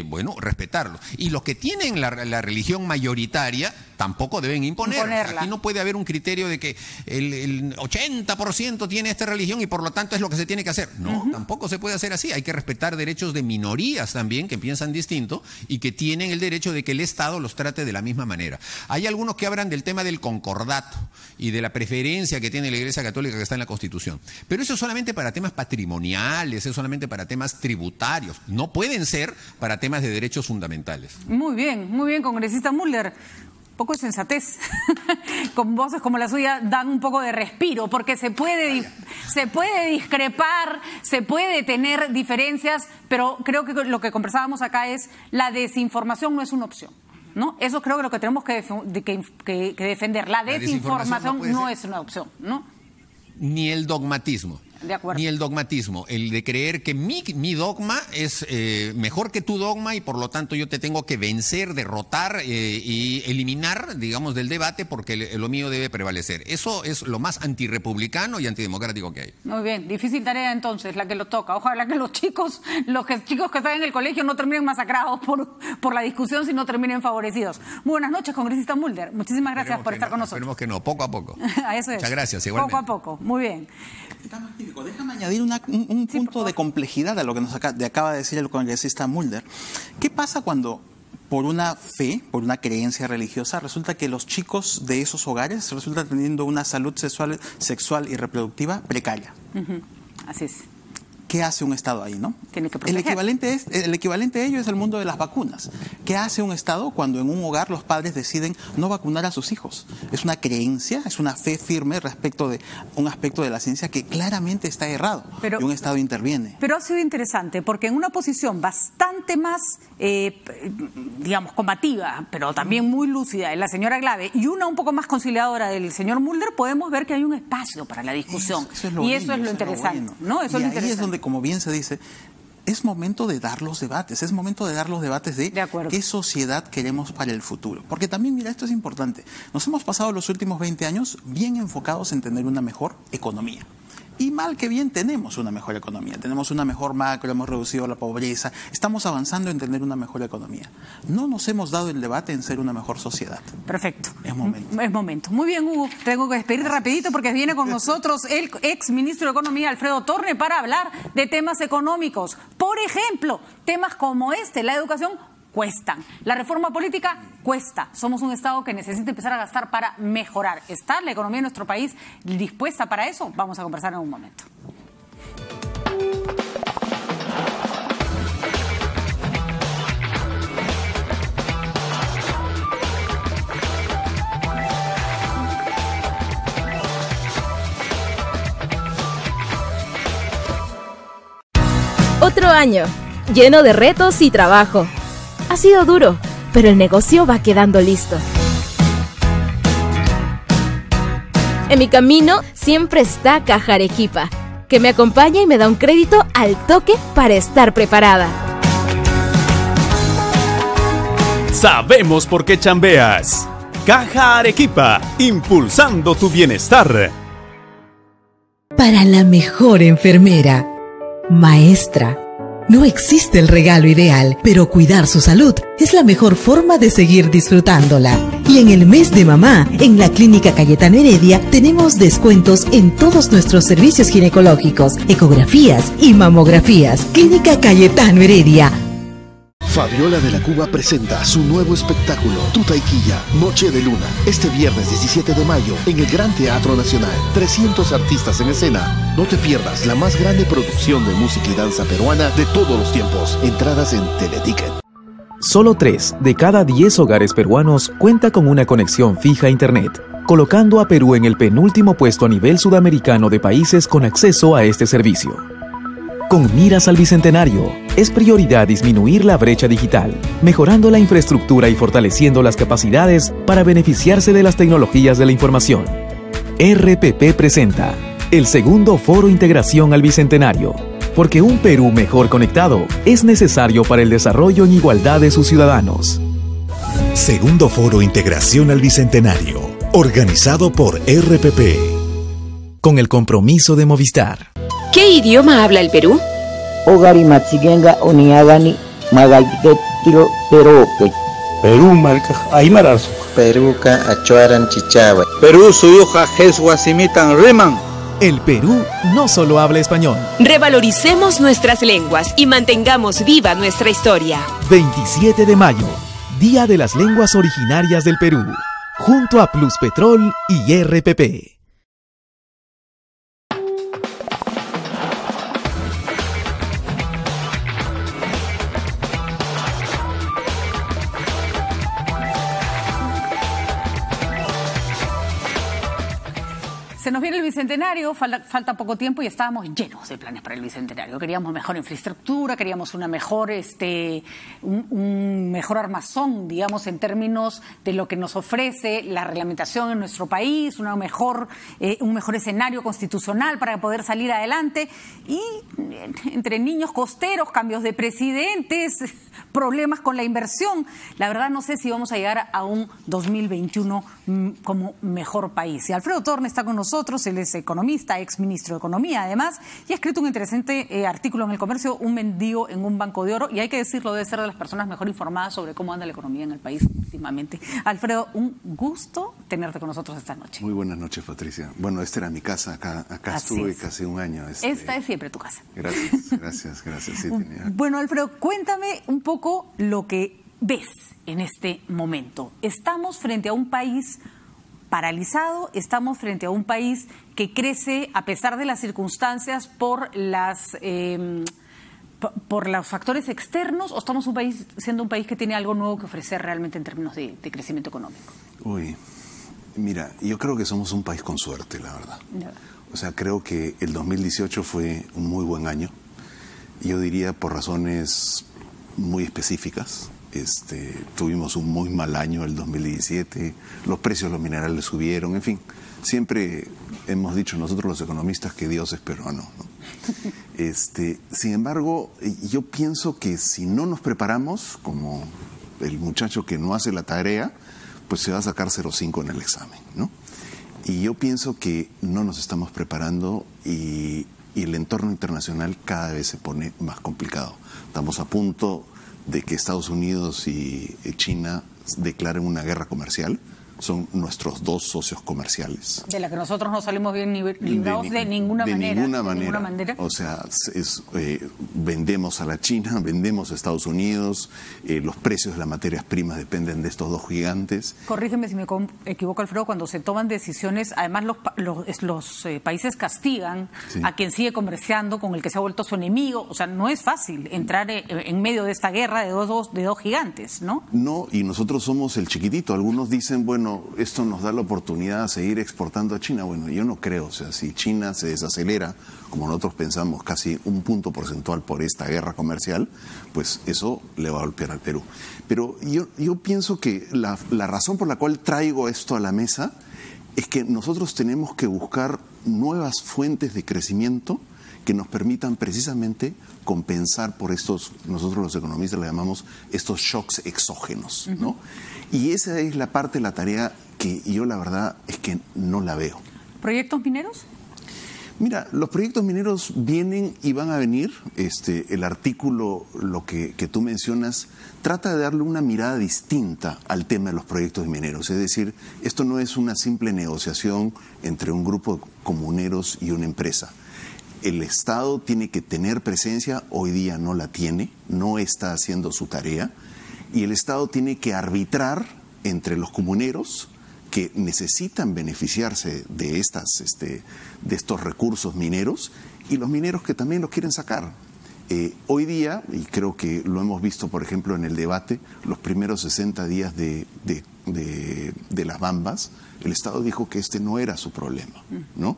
[SPEAKER 9] bueno, respetarlo. Y los que tienen la religión mayoritaria tampoco deben imponerla. Aquí no puede haber un criterio de que el 80% tiene esta religión y por lo tanto es lo que se tiene que hacer. No, tampoco se puede hacer así. Hay que respetar derechos de minorías también que piensan distinto y que tienen el derecho de que el Estado los trate de la misma manera. Hay algunos que hablan del tema del concordato y de la preferencia que tiene la Iglesia Católica que está en la Constitución. Pero eso es solamente para temas patrimoniales, es solamente para temas tributarios. No pueden ser para temas de derechos fundamentales.
[SPEAKER 1] Muy bien, congresista Mulder. Un poco de sensatez. Con voces como la suya dan un poco de respiro, porque se puede discrepar, se puede tener diferencias, pero creo que lo que conversábamos acá es la desinformación no es una opción, ¿no? Eso creo que lo que tenemos que defender. La desinformación no es una opción, ¿no?
[SPEAKER 9] Ni el dogmatismo.
[SPEAKER 1] De acuerdo.
[SPEAKER 9] Ni el dogmatismo, el de creer que mi dogma es mejor que tu dogma y por lo tanto yo te tengo que vencer, derrotar y eliminar, digamos, del debate porque lo mío debe prevalecer. Eso es lo más antirrepublicano y antidemocrático que hay.
[SPEAKER 1] Muy bien, difícil tarea entonces la que los toca. Ojalá que los chicos que están en el colegio no terminen masacrados por la discusión, sino terminen favorecidos. Muy buenas noches, congresista Mulder. Muchísimas gracias por estar con nosotros.
[SPEAKER 9] Esperemos que no, poco a poco.
[SPEAKER 1] Eso es.
[SPEAKER 9] Muchas gracias, igualmente.
[SPEAKER 1] Poco a poco, muy bien.
[SPEAKER 3] Déjame añadir un punto de complejidad a lo que nos acaba de decir el congresista Mulder. ¿Qué pasa cuando por una fe, por una creencia religiosa, resulta que los chicos de esos hogares resultan teniendo una salud sexual y reproductiva precaria?
[SPEAKER 1] Así es.
[SPEAKER 3] ¿Qué hace un Estado ahí, no?
[SPEAKER 1] Tiene que
[SPEAKER 3] el
[SPEAKER 1] proteger.
[SPEAKER 3] equivalente a ello es el mundo de las vacunas. ¿Qué hace un Estado cuando en un hogar los padres deciden no vacunar a sus hijos? Es una creencia, es una fe firme respecto de un aspecto de la ciencia que claramente está errado y un Estado interviene.
[SPEAKER 1] Pero ha sido interesante porque en una posición bastante más, digamos, combativa, pero también muy lúcida de la señora Glave y una un poco más conciliadora del señor Mulder, podemos ver que hay un espacio para la discusión. Eso es lo interesante, ¿no? Eso es lo interesante.
[SPEAKER 3] Es donde, como bien se dice, es momento de dar los debates, de qué sociedad queremos para el futuro. Porque también, mira, esto es importante. Nos hemos pasado los últimos 20 años bien enfocados en tener una mejor economía. Y mal que bien tenemos una mejor economía, tenemos una mejor macro, hemos reducido la pobreza, estamos avanzando en tener una mejor economía. No nos hemos dado el debate en ser una mejor sociedad.
[SPEAKER 1] Perfecto.
[SPEAKER 3] Es momento.
[SPEAKER 1] Es momento. Muy bien, Hugo. Tengo que despedirte rapidito porque viene con nosotros el ex ministro de Economía, Alfredo Torne, para hablar de temas económicos. Por ejemplo, temas como la educación, cuestan. La reforma política cuesta. Somos un Estado que necesita empezar a gastar para mejorar. ¿Está la economía de nuestro país dispuesta para eso? Vamos a conversar en un momento.
[SPEAKER 10] Otro año, lleno de retos y trabajo. Ha sido duro, pero el negocio va quedando listo. En mi camino siempre está Caja Arequipa, que me acompaña y me da un crédito al toque para estar preparada.
[SPEAKER 11] Sabemos por qué chambeas. Caja Arequipa, impulsando tu bienestar.
[SPEAKER 12] Para la mejor enfermera, maestra. No existe el regalo ideal, pero cuidar su salud es la mejor forma de seguir disfrutándola. Y en el mes de mamá, en la Clínica Cayetano Heredia, tenemos descuentos en todos nuestros servicios ginecológicos, ecografías y mamografías. Clínica Cayetano Heredia.
[SPEAKER 13] Fabiola de la Cuba presenta su nuevo espectáculo, Tutaiquilla, Noche de Luna, este viernes 17 de mayo en el Gran Teatro Nacional. 300 artistas en escena. No te pierdas la más grande producción de música y danza peruana de todos los tiempos. Entradas en Teleticket.
[SPEAKER 14] Solo 3 de cada 10 hogares peruanos cuenta con una conexión fija a Internet, colocando a Perú en el penúltimo puesto a nivel sudamericano de países con acceso a este servicio. Con miras al Bicentenario, es prioridad disminuir la brecha digital, mejorando la infraestructura y fortaleciendo las capacidades para beneficiarse de las tecnologías de la información. RPP presenta el segundo Foro Integración al Bicentenario, porque un Perú mejor conectado es necesario para el desarrollo en igualdad de sus ciudadanos.
[SPEAKER 15] Segundo Foro Integración al Bicentenario, organizado por RPP.
[SPEAKER 14] Con el compromiso de Movistar.
[SPEAKER 16] ¿Qué idioma habla el Perú?
[SPEAKER 17] Ogari Matsigenga Oniagani Magaygetiro Perope. Perú marca Aymarazo.
[SPEAKER 18] Perú ka achuaran chichaba.
[SPEAKER 17] Perú suyuja jesguasimitan reman.
[SPEAKER 14] El Perú no solo habla español.
[SPEAKER 16] Revaloricemos nuestras lenguas y mantengamos viva nuestra historia.
[SPEAKER 14] 27 de mayo, Día de las Lenguas Originarias del Perú, junto a Pluspetrol y RPP.
[SPEAKER 1] Se nos viene el Bicentenario, falta poco tiempo y estábamos llenos de planes para el Bicentenario. Queríamos mejor infraestructura, queríamos una mejor, un mejor armazón, digamos, en términos de lo que nos ofrece la reglamentación en nuestro país, un mejor escenario constitucional para poder salir adelante. Y entre niños costeros, cambios de presidentes, problemas con la inversión, la verdad no sé si vamos a llegar a un 2021 como mejor país. Y Alfredo Torne está con nosotros, él es economista, ex ministro de Economía además, y ha escrito un interesante artículo en El Comercio, Un mendigo en un banco de oro, y hay que decirlo, debe ser de las personas mejor informadas sobre cómo anda la economía en el país últimamente. Alfredo, un gusto tenerte con nosotros esta noche.
[SPEAKER 19] Muy buenas noches, Patricia. Bueno, esta era mi casa, acá estuve casi un año.
[SPEAKER 1] Esta es siempre tu casa.
[SPEAKER 19] Gracias. Sí,
[SPEAKER 1] bueno, Alfredo, cuéntame un poco lo que ves en este momento. Estamos frente a un país paralizado, estamos frente a un país que crece a pesar de las circunstancias por los factores externos, o estamos siendo un país que tiene algo nuevo que ofrecer realmente en términos de crecimiento económico.
[SPEAKER 19] Uy, mira, yo creo que somos un país con suerte, la verdad. O sea, creo que el 2018 fue un muy buen año. Yo diría por razones muy específicas. Tuvimos un muy mal año el 2017, los precios de los minerales subieron, en fin, siempre hemos dicho nosotros los economistas que Dios es peruano, ¿no? Sin embargo, yo pienso que si no nos preparamos, como el muchacho que no hace la tarea, pues se va a sacar 0,5 en el examen, ¿no? Y yo pienso que no nos estamos preparando y el entorno internacional cada vez se pone más complicado. Estamos a punto de que Estados Unidos y China declaren una guerra comercial. Son nuestros dos socios comerciales.
[SPEAKER 1] De la que nosotros no salimos bien librados de ninguna manera.
[SPEAKER 19] O sea, vendemos a la China, vendemos a Estados Unidos, los precios de las materias primas dependen de estos dos gigantes.
[SPEAKER 1] Corrígeme si me equivoco, Alfredo, cuando se toman decisiones, además los países castigan a quien sigue comerciando con el que se ha vuelto su enemigo. O sea, no es fácil entrar en medio de esta guerra de dos gigantes, ¿no?
[SPEAKER 19] No, y nosotros somos el chiquitito. Algunos dicen, bueno, esto nos da la oportunidad de seguir exportando a China. Bueno, yo no creo. O sea, si China se desacelera, como nosotros pensamos, casi un punto porcentual por esta guerra comercial, pues eso le va a golpear al Perú. Pero yo pienso que la razón por la cual traigo esto a la mesa es que nosotros tenemos que buscar nuevas fuentes de crecimiento que nos permitan precisamente compensar por estos, nosotros los economistas le llamamos estos shocks exógenos, ¿no? Y esa es la parte de la tarea que yo la verdad es que no la veo.
[SPEAKER 1] ¿Proyectos mineros?
[SPEAKER 19] Mira, los proyectos mineros vienen y van a venir. El artículo, lo que tú mencionas, trata de darle una mirada distinta al tema de los proyectos mineros. Es decir, esto no es una simple negociación entre un grupo de comuneros y una empresa. El Estado tiene que tener presencia, hoy día no la tiene, no está haciendo su tarea, y el Estado tiene que arbitrar entre los comuneros que necesitan beneficiarse de estos recursos mineros y los mineros que también los quieren sacar. Hoy día, y creo que lo hemos visto, por ejemplo, en el debate, los primeros 60 días de las Bambas, el Estado dijo que este no era su problema, ¿no?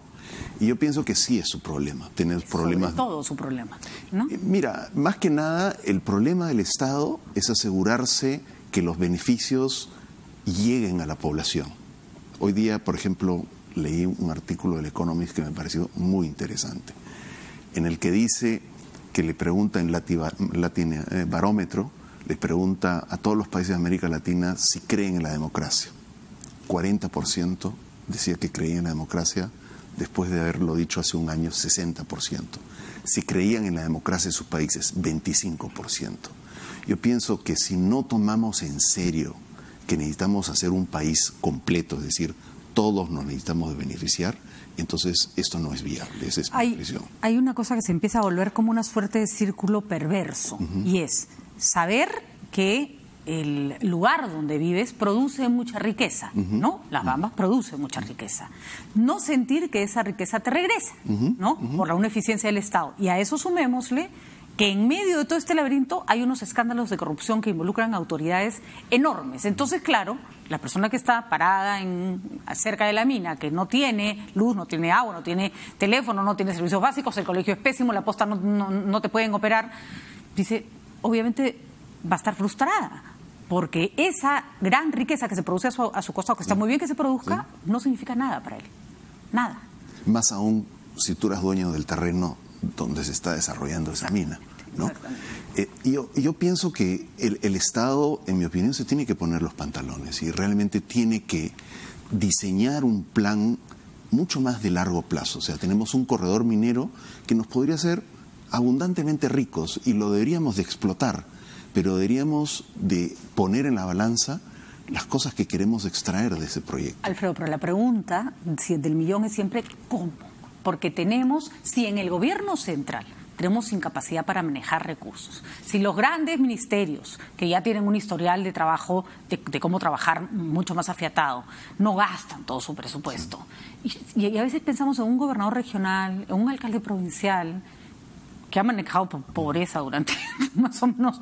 [SPEAKER 19] Y yo pienso que sí es su problema, tener problemas.
[SPEAKER 1] Sobre todo su problema, ¿no?
[SPEAKER 19] Mira, más que nada, el problema del Estado es asegurarse que los beneficios lleguen a la población. Hoy día, por ejemplo, leí un artículo del Economist que me pareció muy interesante, en el que dice que le pregunta en Barómetro, le pregunta a todos los países de América Latina si creen en la democracia. 40% decía que creía en la democracia. Después de haberlo dicho hace un año, 60%. Si creían en la democracia de sus países, 25%. Yo pienso que si no tomamos en serio que necesitamos hacer un país completo, es decir, todos nos necesitamos beneficiar, entonces esto no es viable, esa es mi visión.
[SPEAKER 1] Hay una cosa que se empieza a volver como una suerte de círculo perverso, y es saber que el lugar donde vives produce mucha riqueza, ¿no? Las Bambas producen mucha riqueza. No sentir que esa riqueza te regresa, ¿no? Por una ineficiencia del Estado. Y a eso sumémosle que en medio de todo este laberinto hay unos escándalos de corrupción que involucran autoridades enormes. Entonces, claro, la persona que está parada cerca de la mina, que no tiene luz, no tiene agua, no tiene teléfono, no tiene servicios básicos, el colegio es pésimo, la posta no te pueden operar, dice, obviamente va a estar frustrada, porque esa gran riqueza que se produce a su costado, que está muy bien que se produzca, no significa nada para él, nada.
[SPEAKER 19] Más aún si tú eres dueño del terreno donde se está desarrollando esa mina, ¿no? Yo pienso que el Estado, en mi opinión, se tiene que poner los pantalones y realmente tiene que diseñar un plan mucho más de largo plazo. O sea, tenemos un corredor minero que nos podría hacer abundantemente ricos y lo deberíamos de explotar, pero deberíamos de poner en la balanza las cosas que queremos extraer de ese proyecto.
[SPEAKER 1] Alfredo, pero la pregunta del millón es siempre ¿cómo? Porque tenemos, si en el gobierno central tenemos incapacidad para manejar recursos, si los grandes ministerios, que ya tienen un historial de trabajo, de cómo trabajar mucho más afiatado, no gastan todo su presupuesto, y a veces pensamos en un gobernador regional, en un alcalde provincial, que ha manejado pobreza durante más o menos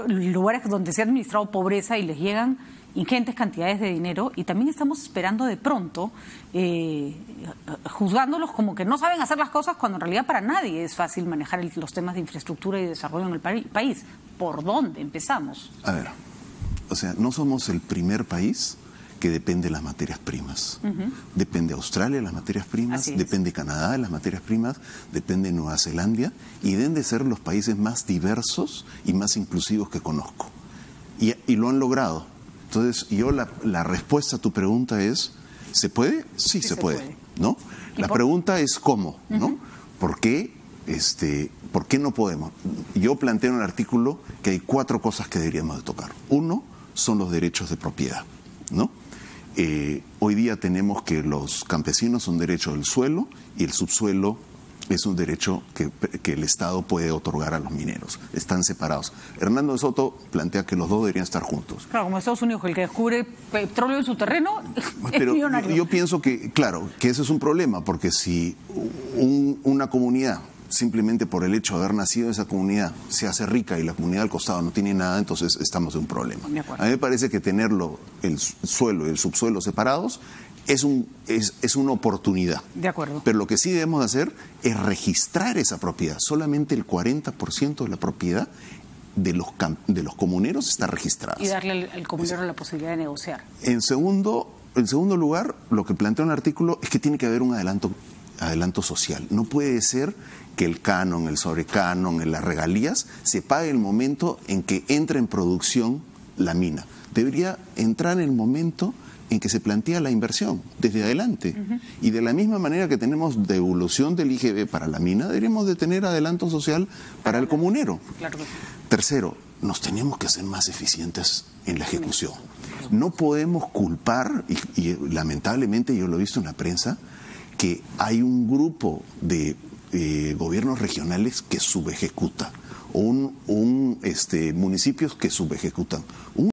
[SPEAKER 1] lugares donde se ha administrado pobreza y les llegan ingentes cantidades de dinero, y también estamos esperando de pronto, juzgándolos como que no saben hacer las cosas, cuando en realidad para nadie es fácil manejar los temas de infraestructura y desarrollo en el país. ¿Por dónde empezamos?
[SPEAKER 19] A ver, o sea, no somos el primer país que depende de las materias primas. Depende Australia de las materias primas, depende Canadá de las materias primas, depende Nueva Zelanda, y deben de ser los países más diversos y más inclusivos que conozco. Y lo han logrado. Entonces, la respuesta a tu pregunta es, ¿se puede? Sí, se puede, ¿no? La pregunta es ¿cómo? ¿No? ¿Por qué no podemos? Yo planteo en el artículo que hay 4 cosas que deberíamos de tocar. Uno, son los derechos de propiedad, ¿no? Hoy día tenemos que los campesinos son derecho del suelo y el subsuelo es un derecho que el Estado puede otorgar a los mineros. Están separados. Hernando de Soto plantea que los dos deberían estar juntos.
[SPEAKER 1] Claro, como Estados Unidos, el que descubre petróleo en su terreno es millonario.
[SPEAKER 19] Yo pienso que, claro, que ese es un problema, porque si una comunidad, simplemente por el hecho de haber nacido en esa comunidad, se hace rica y la comunidad al costado no tiene nada, entonces estamos en un problema. A mí me parece que tenerlo, el suelo y el subsuelo separados, es una oportunidad.
[SPEAKER 1] De acuerdo.
[SPEAKER 19] Pero lo que sí debemos hacer es registrar esa propiedad. Solamente el 40% de la propiedad de los comuneros está registrada.
[SPEAKER 1] Y darle al comunero la posibilidad de negociar.
[SPEAKER 19] En segundo lugar, lo que plantea un artículo es que tiene que haber un adelanto social. No puede ser que el canon, el sobrecanon, las regalías se pague en el momento en que entra en producción la mina. Debería entrar en el momento en que se plantea la inversión, desde adelante. Y de la misma manera que tenemos devolución del IGB para la mina, deberíamos de tener adelanto social para el comunero.
[SPEAKER 1] Claro.
[SPEAKER 19] Tercero, nos tenemos que ser más eficientes en la ejecución. No podemos culpar, y lamentablemente yo lo he visto en la prensa, que hay un grupo de gobiernos regionales que subejecuta, o municipios que subejecutan.